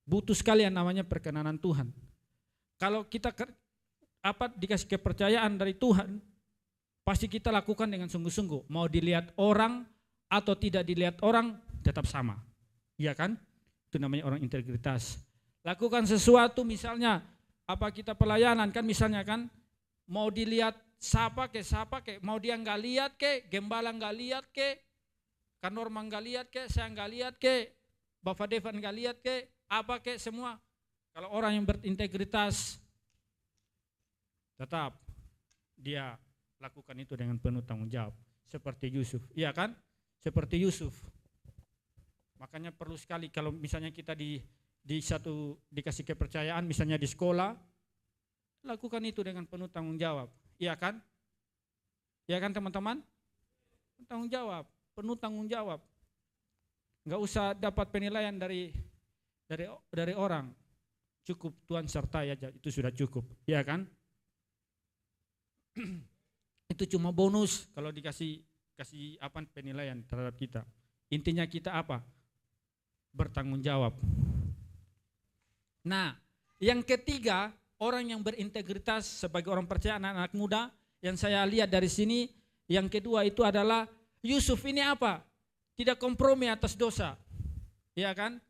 Butuh sekali yang namanya perkenanan Tuhan. Kalau kita dikasih kepercayaan dari Tuhan, pasti kita lakukan dengan sungguh-sungguh. Mau dilihat orang atau tidak dilihat orang, tetap sama. Iya kan? Itu namanya orang integritas. Lakukan sesuatu misalnya, kita pelayanan kan misalnya kan, mau dilihat siapa ke, mau dia nggak lihat ke, gembala nggak lihat ke, Kanorma nggak lihat ke, saya nggak lihat ke, Bapak Devan nggak lihat ke, semua. Kalau orang yang berintegritas, tetap dia lakukan itu dengan penuh tanggung jawab. Seperti Yusuf, iya kan? Seperti Yusuf. Makanya perlu sekali kalau misalnya kita dikasih kepercayaan, misalnya di sekolah, lakukan itu dengan penuh tanggung jawab. Iya kan? Iya kan teman-teman? Tanggung jawab, penuh tanggung jawab. Enggak usah dapat penilaian dari orang. Cukup Tuhan sertai aja, itu sudah cukup. Iya kan? Itu cuma bonus kalau dikasih penilaian terhadap kita. Intinya kita apa? Bertanggung jawab. Nah, yang ketiga, orang yang berintegritas sebagai orang percaya, anak-anak muda yang saya lihat dari sini, yang kedua itu adalah Yusuf ini apa? Tidak kompromi atas dosa. Iya kan?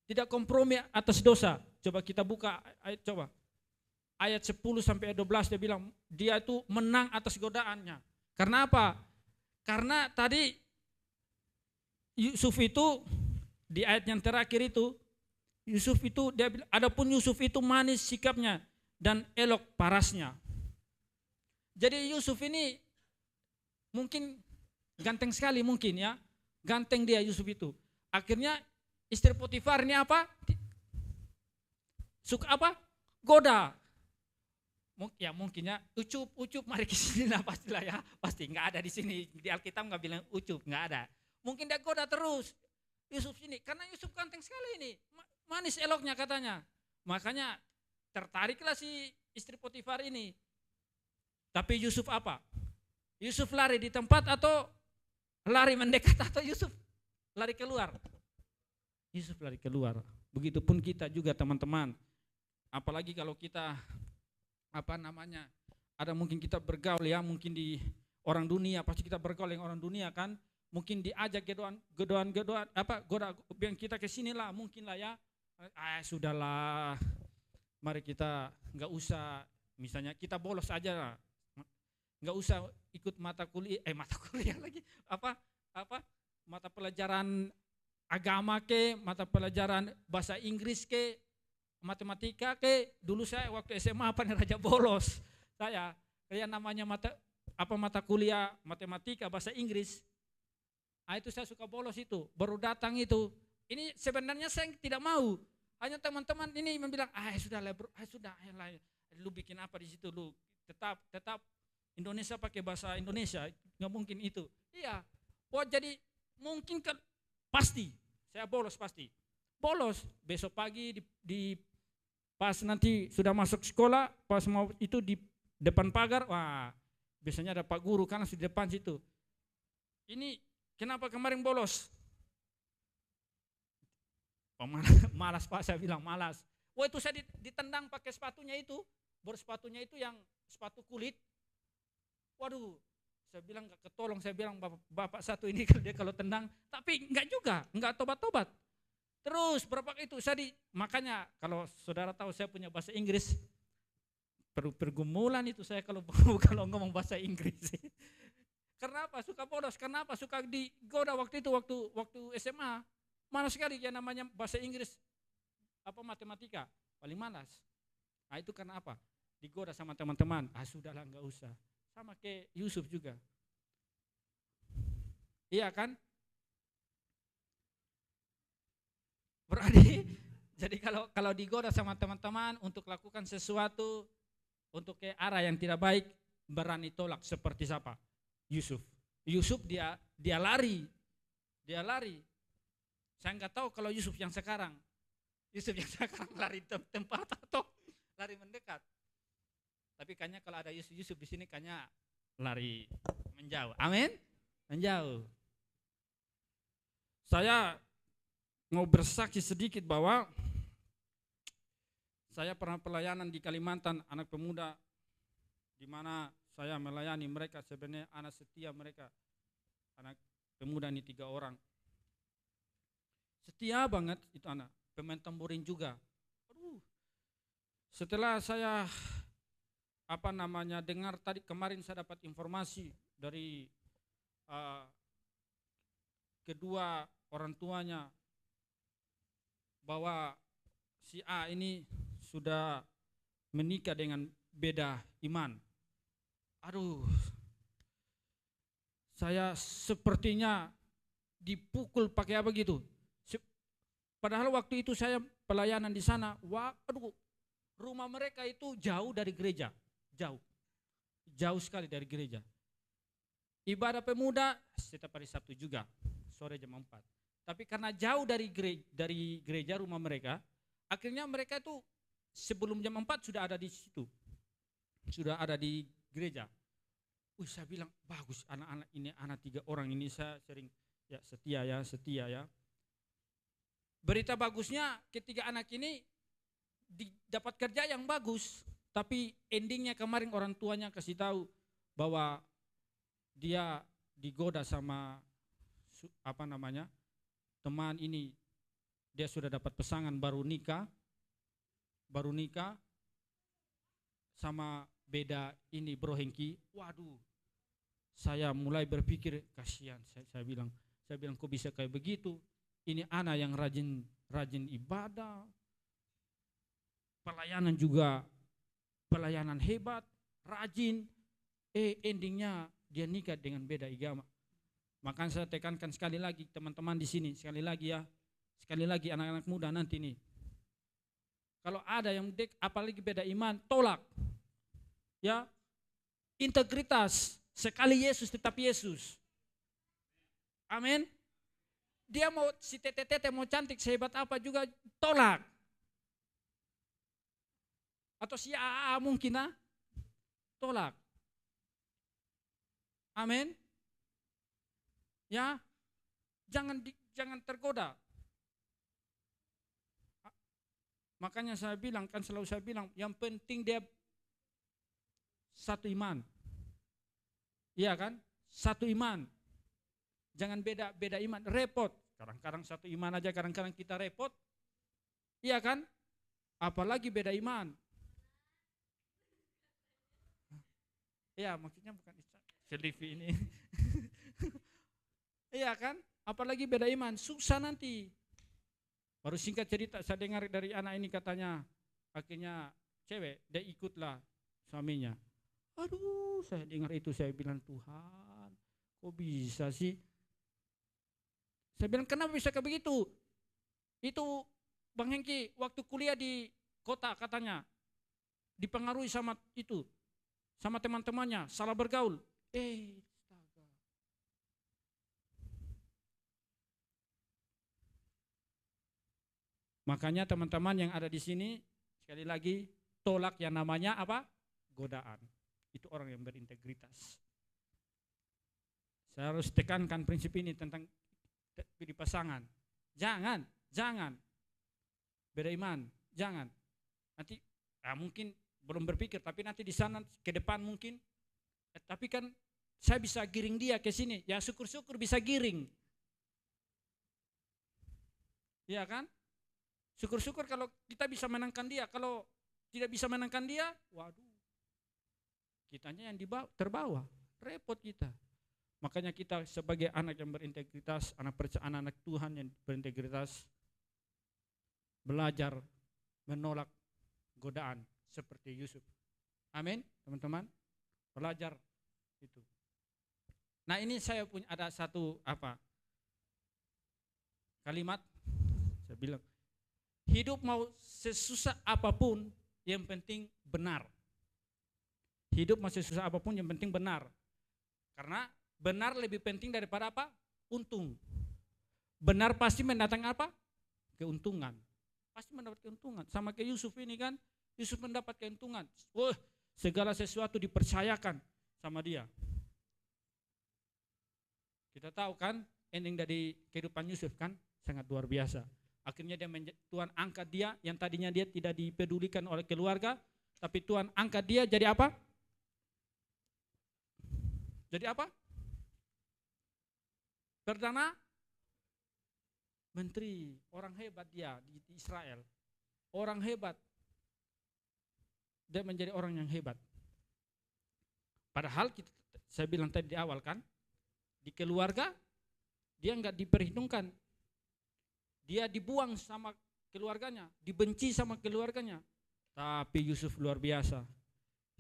Tidak kompromi atas dosa. Coba kita buka ayat coba. Ayat 10 sampai 12 dia bilang dia itu menang atas godaannya. Karena apa? Karena tadi Yusuf itu di ayat yang terakhir itu Yusuf itu dia bilang, adapun Yusuf itu manis sikapnya dan elok parasnya. Jadi Yusuf ini mungkin ganteng sekali mungkin ya. Ganteng dia Yusuf itu. Akhirnya istri Potifar ini apa? Suka apa? Goda. Ya mungkin ya ucup mari ke sini lah pastilah ya. Pasti nggak ada di sini. Di Alkitab nggak bilang ucup, nggak ada. Mungkin dia goda terus Yusuf ini. Karena Yusuf ganteng sekali ini. Manis eloknya katanya. Makanya tertariklah si istri Potifar ini. Tapi Yusuf apa? Yusuf lari di tempat atau lari mendekat atau Yusuf lari keluar? Yusuf lari keluar. Begitupun kita juga teman-teman. Apalagi kalau kita ada mungkin kita bergaul ya, mungkin di orang dunia, pasti kita bergaul dengan orang dunia kan. Mungkin diajak goda yang kita ke sini lah, mungkin lah ya. Sudahlah. Mari kita enggak usah misalnya kita bolos aja lah. Enggak usah ikut mata kuliah lagi. Mata pelajaran agama ke, mata pelajaran bahasa Inggris ke, matematika ke. Dulu saya waktu SMA raja bolos. Saya namanya mata kuliah matematika bahasa Inggris. Itu saya suka bolos itu, baru datang itu. Ini sebenarnya saya tidak mau. Hanya teman-teman ini bilang, lu bikin apa di situ lu? Tetap Indonesia pakai bahasa Indonesia, nggak mungkin itu. Iya. Jadi mungkin kan pasti saya bolos pasti. Bolos besok pagi di pas nanti sudah masuk sekolah, pas mau itu di depan pagar, biasanya ada Pak Guru karena di depan situ. Ini kenapa kemarin bolos? Malas Pak, saya bilang malas. Itu saya ditendang pakai sepatunya itu, sepatunya itu yang sepatu kulit. Waduh, saya bilang gak ketolong, saya bilang bapak satu ini kalau dia kalau tendang, tapi enggak juga, enggak tobat-tobat. Terus berapa itu makanya kalau saudara tahu saya punya bahasa Inggris, pergumulan itu saya kalau kalau ngomong bahasa Inggris. Karena apa? Suka bolos, karena apa? Suka digoda waktu itu waktu SMA. Mana sekali yang namanya bahasa Inggris, matematika, paling malas. Nah itu karena apa? Digoda sama teman-teman. Sudahlah enggak usah. Sama kayak Yusuf juga. Iya kan? Berarti jadi kalau digoda sama teman-teman untuk lakukan sesuatu untuk ke arah yang tidak baik, berani tolak seperti siapa? Yusuf. Yusuf dia lari. Dia lari. Saya nggak tahu kalau Yusuf yang sekarang lari tempat atau lari mendekat. Tapi kayaknya kalau ada Yusuf di sini kayaknya lari menjauh. Amin. Menjauh. Saya mau bersaksi sedikit bahwa saya pernah pelayanan di Kalimantan anak pemuda, di mana saya melayani mereka, sebenarnya anak setia mereka, anak pemuda ini 3 orang. Setia banget itu anak, pemain tamborin juga. Setelah saya dengar tadi kemarin saya dapat informasi dari kedua orang tuanya bahwa si A ini sudah menikah dengan beda iman. Saya sepertinya dipukul pakai apa gitu. Padahal waktu itu saya pelayanan di sana, rumah mereka itu jauh dari gereja, jauh sekali dari gereja. Ibadah pemuda setiap hari Sabtu juga, sore jam 4. Tapi karena jauh dari gereja rumah mereka, akhirnya mereka itu sebelum jam 4 sudah ada di situ. Sudah ada di gereja. Saya bilang bagus anak-anak ini, anak 3 orang ini saya sering setia ya. Berita bagusnya ketiga anak ini dapat kerja yang bagus, tapi endingnya kemarin orang tuanya kasih tahu bahwa dia digoda sama teman ini, dia sudah dapat pasangan baru nikah sama beda ini Bro Hengki. Waduh, saya mulai berpikir kasihan. Saya bilang kok bisa kayak begitu? Ini anak yang rajin ibadah, pelayanan juga pelayanan hebat, rajin. Endingnya dia nikah dengan beda agama. Makanya saya tekankan sekali lagi teman-teman di sini, sekali lagi anak-anak muda nanti nih. Kalau ada yang apalagi beda iman, tolak. Ya. Integritas, sekali Yesus tetap Yesus. Amin. Dia mau si tete mau cantik sehebat apa juga tolak. Atau si AA mungkin tolak. Amin. Ya, jangan tergoda. Makanya selalu saya bilang, yang penting dia satu iman. Iya kan? Satu iman. Jangan beda iman, repot. Kadang-kadang satu iman aja, kadang-kadang kita repot. Iya kan? Apalagi beda iman. Iya, maksudnya bukan Selivi ini. Iya kan? Apalagi beda iman, susah nanti. Baru singkat cerita saya dengar dari anak ini katanya, akhirnya cewek, dia ikutlah suaminya. Saya dengar itu saya bilang Tuhan, kok bisa sih? Saya bilang kenapa bisa kayak begitu? Itu Bang Hengki waktu kuliah di kota katanya, dipengaruhi sama teman-temannya, salah bergaul. Makanya teman-teman yang ada di sini, sekali lagi tolak yang namanya godaan. Itu orang yang berintegritas. Saya harus tekankan prinsip ini tentang pilih pasangan. Jangan beda iman, jangan. Nanti mungkin belum berpikir, tapi nanti di sana ke depan mungkin Tapi kan saya bisa giring dia ke sini, ya syukur-syukur bisa giring. Ya kan? Syukur-syukur kalau kita bisa menangkan dia, kalau tidak bisa menangkan dia, waduh. Kitanya yang terbawa, repot kita. Makanya kita sebagai anak yang berintegritas, anak Tuhan yang berintegritas, belajar menolak godaan seperti Yusuf. Amin, teman-teman. Belajar itu. Nah, ini saya punya ada satu kalimat, saya bilang, hidup mau sesusah apapun, yang penting benar. Hidup mau sesusah apapun, yang penting benar. Karena benar lebih penting daripada apa? Untung. Benar pasti mendatangkan apa? Keuntungan. Pasti mendapat keuntungan. Sama kayak Yusuf ini kan, Yusuf mendapat keuntungan. Wah, segala sesuatu dipercayakan sama dia. Kita tahu kan, ending dari kehidupan Yusuf kan sangat luar biasa. Akhirnya Tuhan angkat dia, yang tadinya dia tidak dipedulikan oleh keluarga, tapi Tuhan angkat dia jadi apa? Jadi apa? Perdana Menteri, orang hebat dia di Israel. Orang hebat. Dia menjadi orang yang hebat. Padahal saya bilang tadi di awal kan, di keluarga dia enggak diperhitungkan. Dia dibuang sama keluarganya, dibenci sama keluarganya. Tapi Yusuf luar biasa.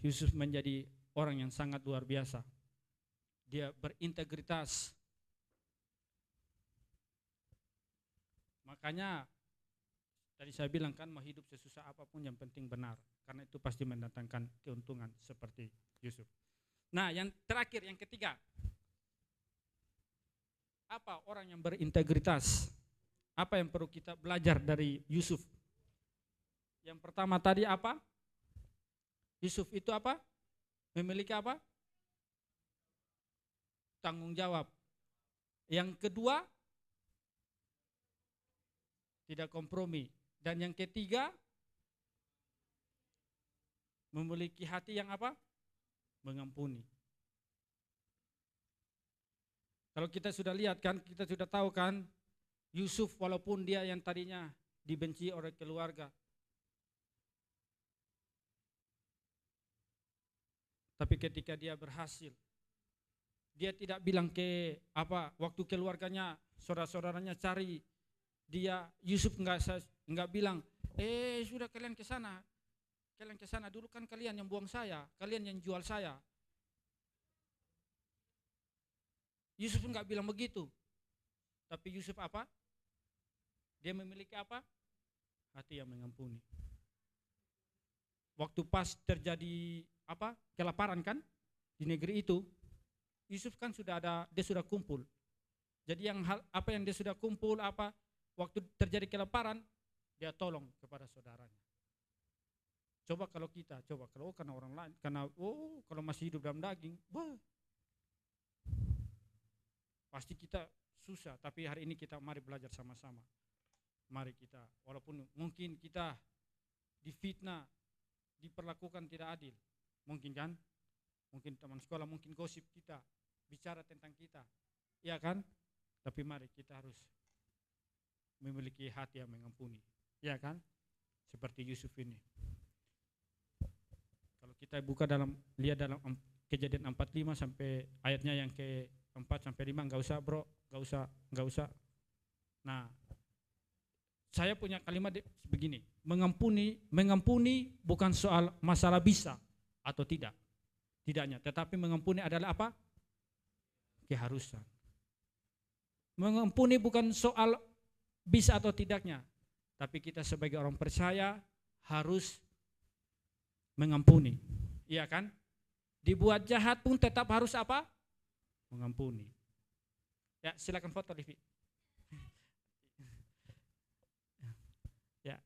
Yusuf menjadi orang yang sangat luar biasa. Dia berintegritas. Makanya tadi saya bilang kan, mau hidup sesusah apapun yang penting benar. Karena itu pasti mendatangkan keuntungan seperti Yusuf. Nah, yang terakhir, yang ketiga. Apa orang yang berintegritas? Apa yang perlu kita belajar dari Yusuf? Yang pertama tadi apa? Yusuf itu apa? Memiliki apa? Tanggung jawab. Yang kedua, tidak kompromi. Dan yang ketiga, memiliki hati yang apa? Mengampuni. Kalau kita sudah lihat kan, kita sudah tahu kan, Yusuf walaupun dia yang tadinya dibenci oleh keluarga, tapi ketika dia berhasil, dia tidak bilang ke waktu keluarganya, saudara-saudaranya cari dia, Yusuf enggak bilang, sudah kalian ke sana dulu kan, kalian yang buang saya, kalian yang jual saya. Yusuf enggak bilang begitu. Tapi Yusuf apa? Dia memiliki apa? Hati yang mengampuni. Waktu pas terjadi kelaparan kan di negeri itu, Yusuf kan dia sudah kumpul. Jadi apa yang dia sudah kumpul, waktu terjadi kelaparan, dia tolong kepada saudaranya. Coba kalau karena orang lain, kalau masih hidup dalam daging, pasti kita susah. Tapi hari ini kita mari belajar sama-sama. Mari kita, walaupun mungkin kita difitnah, diperlakukan tidak adil, mungkin kan, mungkin teman sekolah, mungkin gosip kita, bicara tentang kita, ya kan? Tapi mari kita harus memiliki hati yang mengampuni, ya kan? Seperti Yusuf ini. Kalau kita lihat dalam Kejadian 45 sampai ayatnya yang ke-4 sampai 5, enggak usah bro, enggak usah. Nah, saya punya kalimat begini, mengampuni bukan soal masalah bisa atau tidaknya, tetapi mengampuni adalah apa? Keharusan. Mengampuni bukan soal bisa atau tidaknya, tapi kita sebagai orang percaya harus mengampuni, iya kan? Dibuat jahat pun tetap harus apa? Mengampuni. Ya, silakan foto Livi. Ya.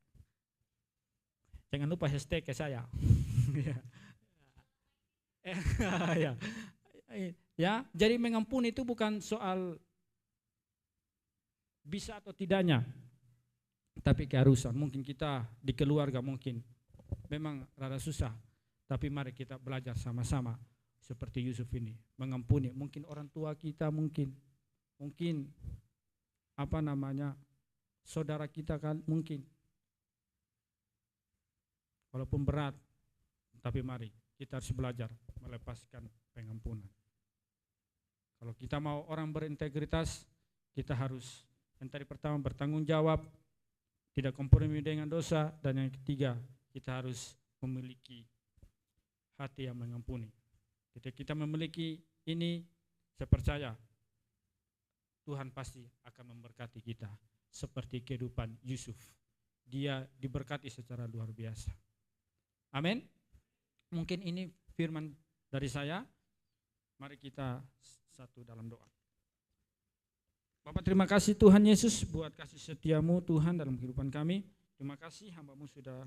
Jangan lupa hashtag ke saya. Ya. Ya, jadi mengampuni itu bukan soal bisa atau tidaknya, tapi keharusan. Mungkin kita di keluarga mungkin memang rada susah, tapi mari kita belajar sama-sama seperti Yusuf ini, mengampuni. Mungkin orang tua kita, mungkin saudara kita kan, mungkin walaupun berat, tapi mari kita harus belajar melepaskan pengampunan. Kalau kita mau orang berintegritas, kita harus yang tadi pertama bertanggung jawab, tidak kompromi dengan dosa, dan yang ketiga kita harus memiliki hati yang mengampuni. Ketika kita memiliki ini, saya percaya Tuhan pasti akan memberkati kita seperti kehidupan Yusuf. Dia diberkati secara luar biasa. Amin. Mungkin ini firman dari saya. Mari kita satu dalam doa. Bapak, terima kasih Tuhan Yesus buat kasih setiamu Tuhan dalam kehidupan kami. Terima kasih hamba-Mu sudah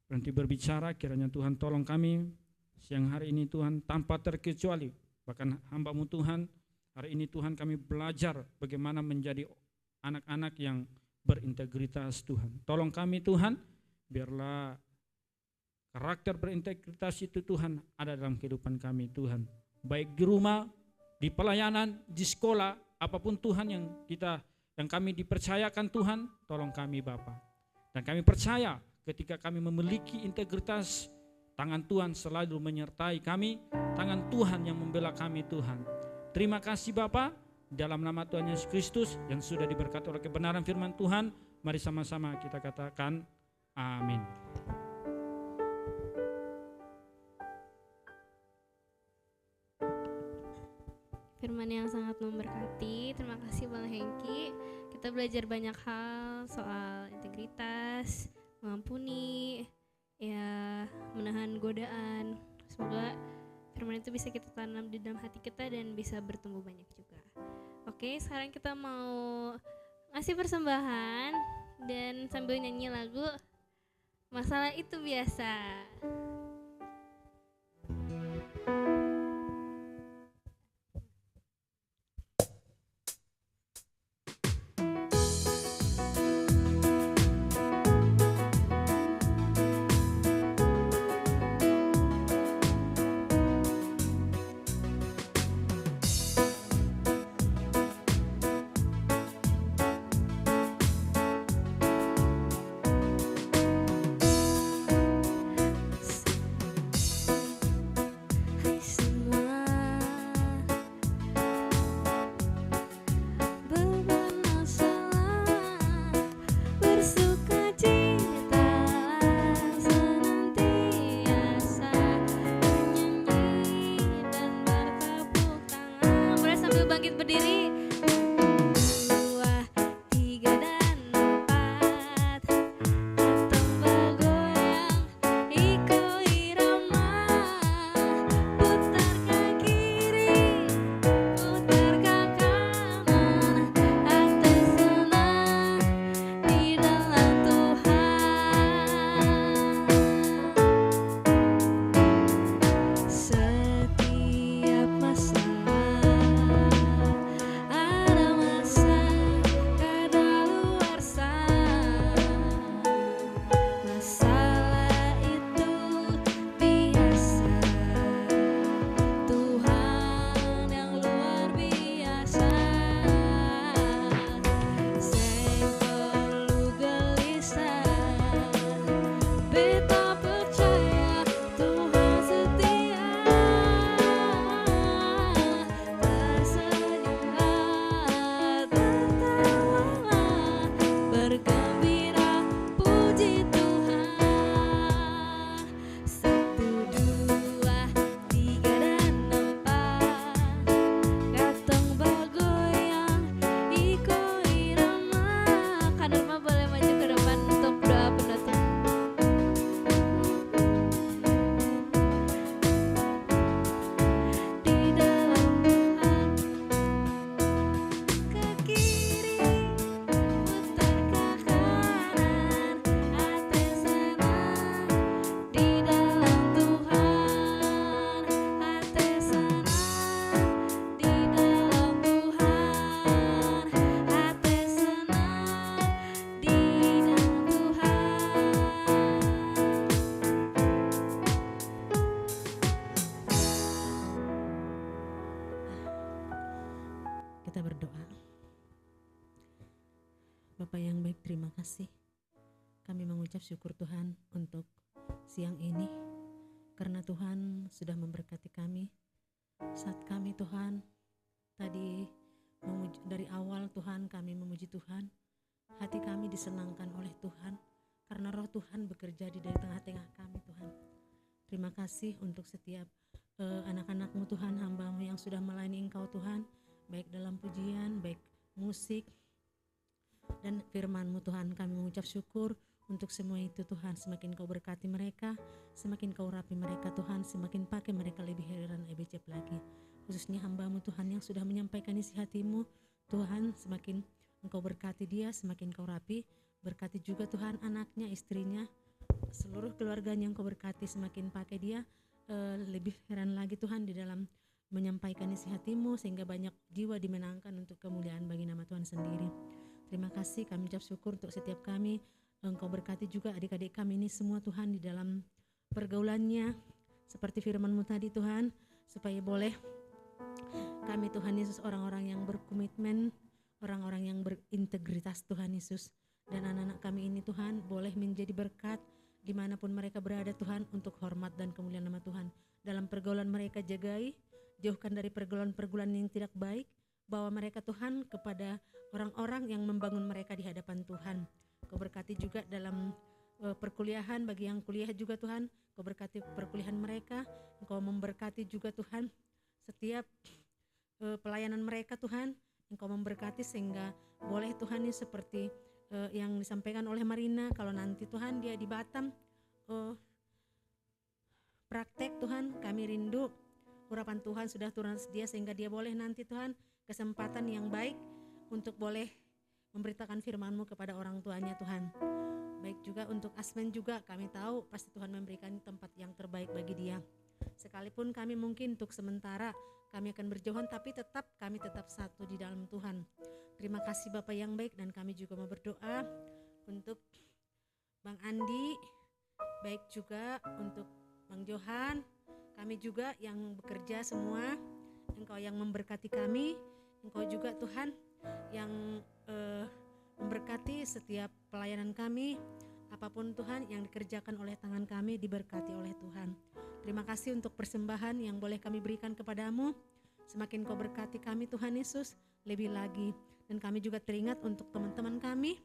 berhenti berbicara. Kiranya Tuhan tolong kami siang hari ini Tuhan tanpa terkecuali. Bahkan hamba-Mu Tuhan, hari ini Tuhan kami belajar bagaimana menjadi anak-anak yang berintegritas Tuhan. Tolong kami Tuhan, biarlah karakter berintegritas itu Tuhan ada dalam kehidupan kami Tuhan. Baik di rumah, di pelayanan, di sekolah, apapun Tuhan yang kami dipercayakan Tuhan, tolong kami Bapa. Dan kami percaya ketika kami memiliki integritas, tangan Tuhan selalu menyertai kami, tangan Tuhan yang membela kami Tuhan. Terima kasih Bapa, dalam nama Tuhan Yesus Kristus yang sudah diberkati oleh kebenaran firman Tuhan, mari sama-sama kita katakan amin. Firman yang sangat memberkati. Terima kasih Bang Hengki. Kita belajar banyak hal soal integritas, mengampuni, ya menahan godaan. Semoga firman itu bisa kita tanam di dalam hati kita dan bisa bertumbuh banyak juga. Oke, sekarang kita mau ngasih persembahan dan sambil nyanyi lagu Masalah Itu Biasa. Kita berdoa. Bapak yang baik, terima kasih. Kami mengucap syukur Tuhan untuk siang ini, karena Tuhan sudah memberkati kami. Saat kami Tuhan tadi dari awal Tuhan kami memuji Tuhan, hati kami disenangkan oleh Tuhan, karena roh Tuhan bekerja di tengah-tengah kami Tuhan. Terima kasih untuk setiap anak-anak-Mu Tuhan, hamba-Mu yang sudah melayani Engkau Tuhan, baik dalam pujian, baik musik, dan firman-Mu Tuhan. Kami mengucap syukur untuk semua itu Tuhan. Semakin Kau berkati mereka, semakin Kau rapi mereka Tuhan, semakin pakai mereka lebih heran lebih cep lagi. Khususnya hamba-Mu Tuhan yang sudah menyampaikan isi hati-Mu Tuhan, semakin Engkau berkati dia, semakin Kau rapi. Berkati juga Tuhan anaknya, istrinya, seluruh keluarganya yang Kau berkati, semakin pakai dia lebih heran lagi Tuhan di dalam menyampaikan isi hati-Mu, sehingga banyak jiwa dimenangkan untuk kemuliaan bagi nama Tuhan sendiri. Terima kasih, kami ucap syukur untuk setiap kami. Engkau berkati juga adik-adik kami ini semua Tuhan di dalam pergaulannya, seperti firman-Mu tadi Tuhan, supaya boleh kami Tuhan Yesus orang-orang yang berkomitmen, orang-orang yang berintegritas Tuhan Yesus, dan anak-anak kami ini Tuhan boleh menjadi berkat dimanapun mereka berada Tuhan, untuk hormat dan kemuliaan nama Tuhan. Dalam pergaulan mereka jagai, jauhkan dari pergaulan-pergaulan yang tidak baik, bawa mereka Tuhan kepada orang-orang yang membangun mereka di hadapan Tuhan. Kau berkati juga dalam perkuliahan, bagi yang kuliah juga Tuhan, Kau berkati perkuliahan mereka, Engkau memberkati juga Tuhan setiap pelayanan mereka Tuhan, Engkau memberkati sehingga boleh Tuhan ini seperti yang disampaikan oleh Marina, kalau nanti Tuhan dia di Batam praktek Tuhan, kami rindu urapan Tuhan sudah turun sedia, sehingga dia boleh nanti Tuhan kesempatan yang baik untuk boleh memberitakan firman-Mu kepada orang tuanya Tuhan. Baik juga untuk Asmen juga, kami tahu pasti Tuhan memberikan tempat yang terbaik bagi dia. Sekalipun kami mungkin untuk sementara kami akan berjauhan, tapi kami tetap satu di dalam Tuhan. Terima kasih Bapak yang baik, dan kami juga mau berdoa untuk Bang Andi, baik juga untuk Bang Johan, kami juga yang bekerja semua, Engkau yang memberkati kami, Engkau juga Tuhan yang memberkati setiap pelayanan kami, apapun Tuhan yang dikerjakan oleh tangan kami diberkati oleh Tuhan. Terima kasih untuk persembahan yang boleh kami berikan kepadamu, semakin Kau berkati kami Tuhan Yesus lebih lagi. Dan kami juga teringat untuk teman-teman kami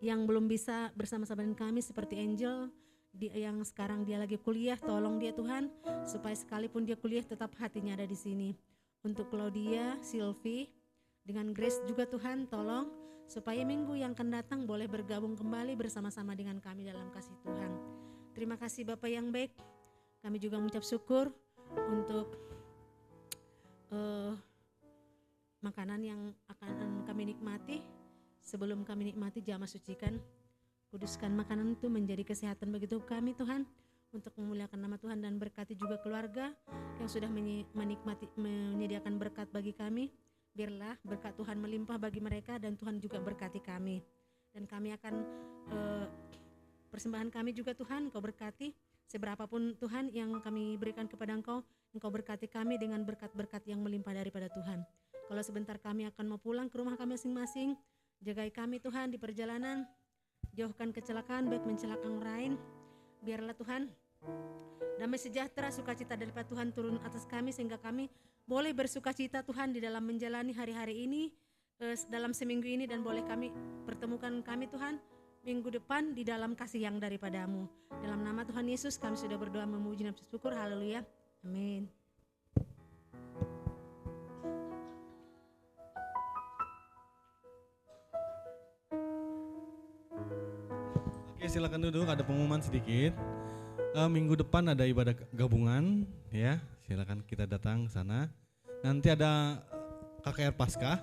yang belum bisa bersama-sama dengan kami, seperti Angel yang sekarang dia lagi kuliah, tolong dia Tuhan supaya sekalipun dia kuliah tetap hatinya ada di sini. Untuk Claudia, Sylvie, dengan Grace juga Tuhan tolong supaya minggu yang akan datang boleh bergabung kembali bersama-sama dengan kami dalam kasih Tuhan. Terima kasih Bapak yang baik, kami juga mengucap syukur untuk makanan yang akan kami nikmati. Sebelum kami nikmati, jamah sucikan, kuduskan makanan itu menjadi kesehatan bagi tubuh kami Tuhan, untuk memuliakan nama Tuhan, dan berkati juga keluarga yang sudah menyediakan berkat bagi kami. Biarlah berkat Tuhan melimpah bagi mereka, dan Tuhan juga berkati kami. Dan kami akan persembahan kami juga Tuhan Kau berkati, seberapapun Tuhan yang kami berikan kepada Engkau, Engkau berkati kami dengan berkat-berkat yang melimpah daripada Tuhan. Kalau sebentar kami akan mau pulang ke rumah kami masing-masing, jagai kami Tuhan di perjalanan, jauhkan kecelakaan baik mencela orang lain. Biarlah Tuhan damai sejahtera, sukacita daripada Tuhan turun atas kami, sehingga kami boleh bersukacita Tuhan di dalam menjalani hari-hari ini, dalam seminggu ini, dan boleh kami pertemukan kami Tuhan minggu depan di dalam kasih yang daripada-Mu. Dalam nama Tuhan Yesus kami sudah berdoa memuji dan bersyukur. Haleluya. Amin. Oke, silakan duduk, ada pengumuman sedikit. Minggu depan ada ibadah gabungan, ya. Silakan kita datang ke sana. Nanti ada KKR Paskah.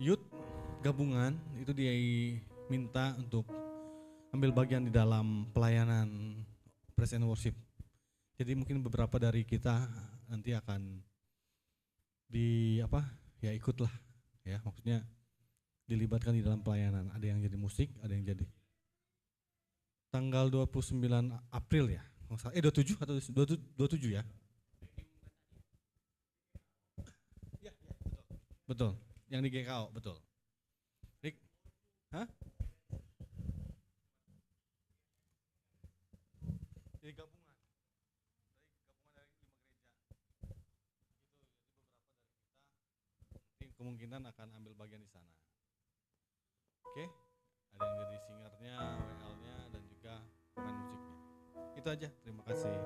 Youth gabungan itu diminta untuk ambil bagian di dalam pelayanan praise and worship. Jadi mungkin beberapa dari kita nanti akan ikutlah, ya, maksudnya dilibatkan di dalam pelayanan. Ada yang jadi musik, ada yang jadi tanggal 29 April ya. 27 atau 27 ya. Betul. Yang di GKO, betul. Rik? Hah? Jadi gabungan. Dari 5 gereja. Mungkin kemungkinan akan ambil bagian di sana. Oke? Ada yang jadi singernya, WL-nya dan juga pemain musiknya. Itu aja. Terima kasih.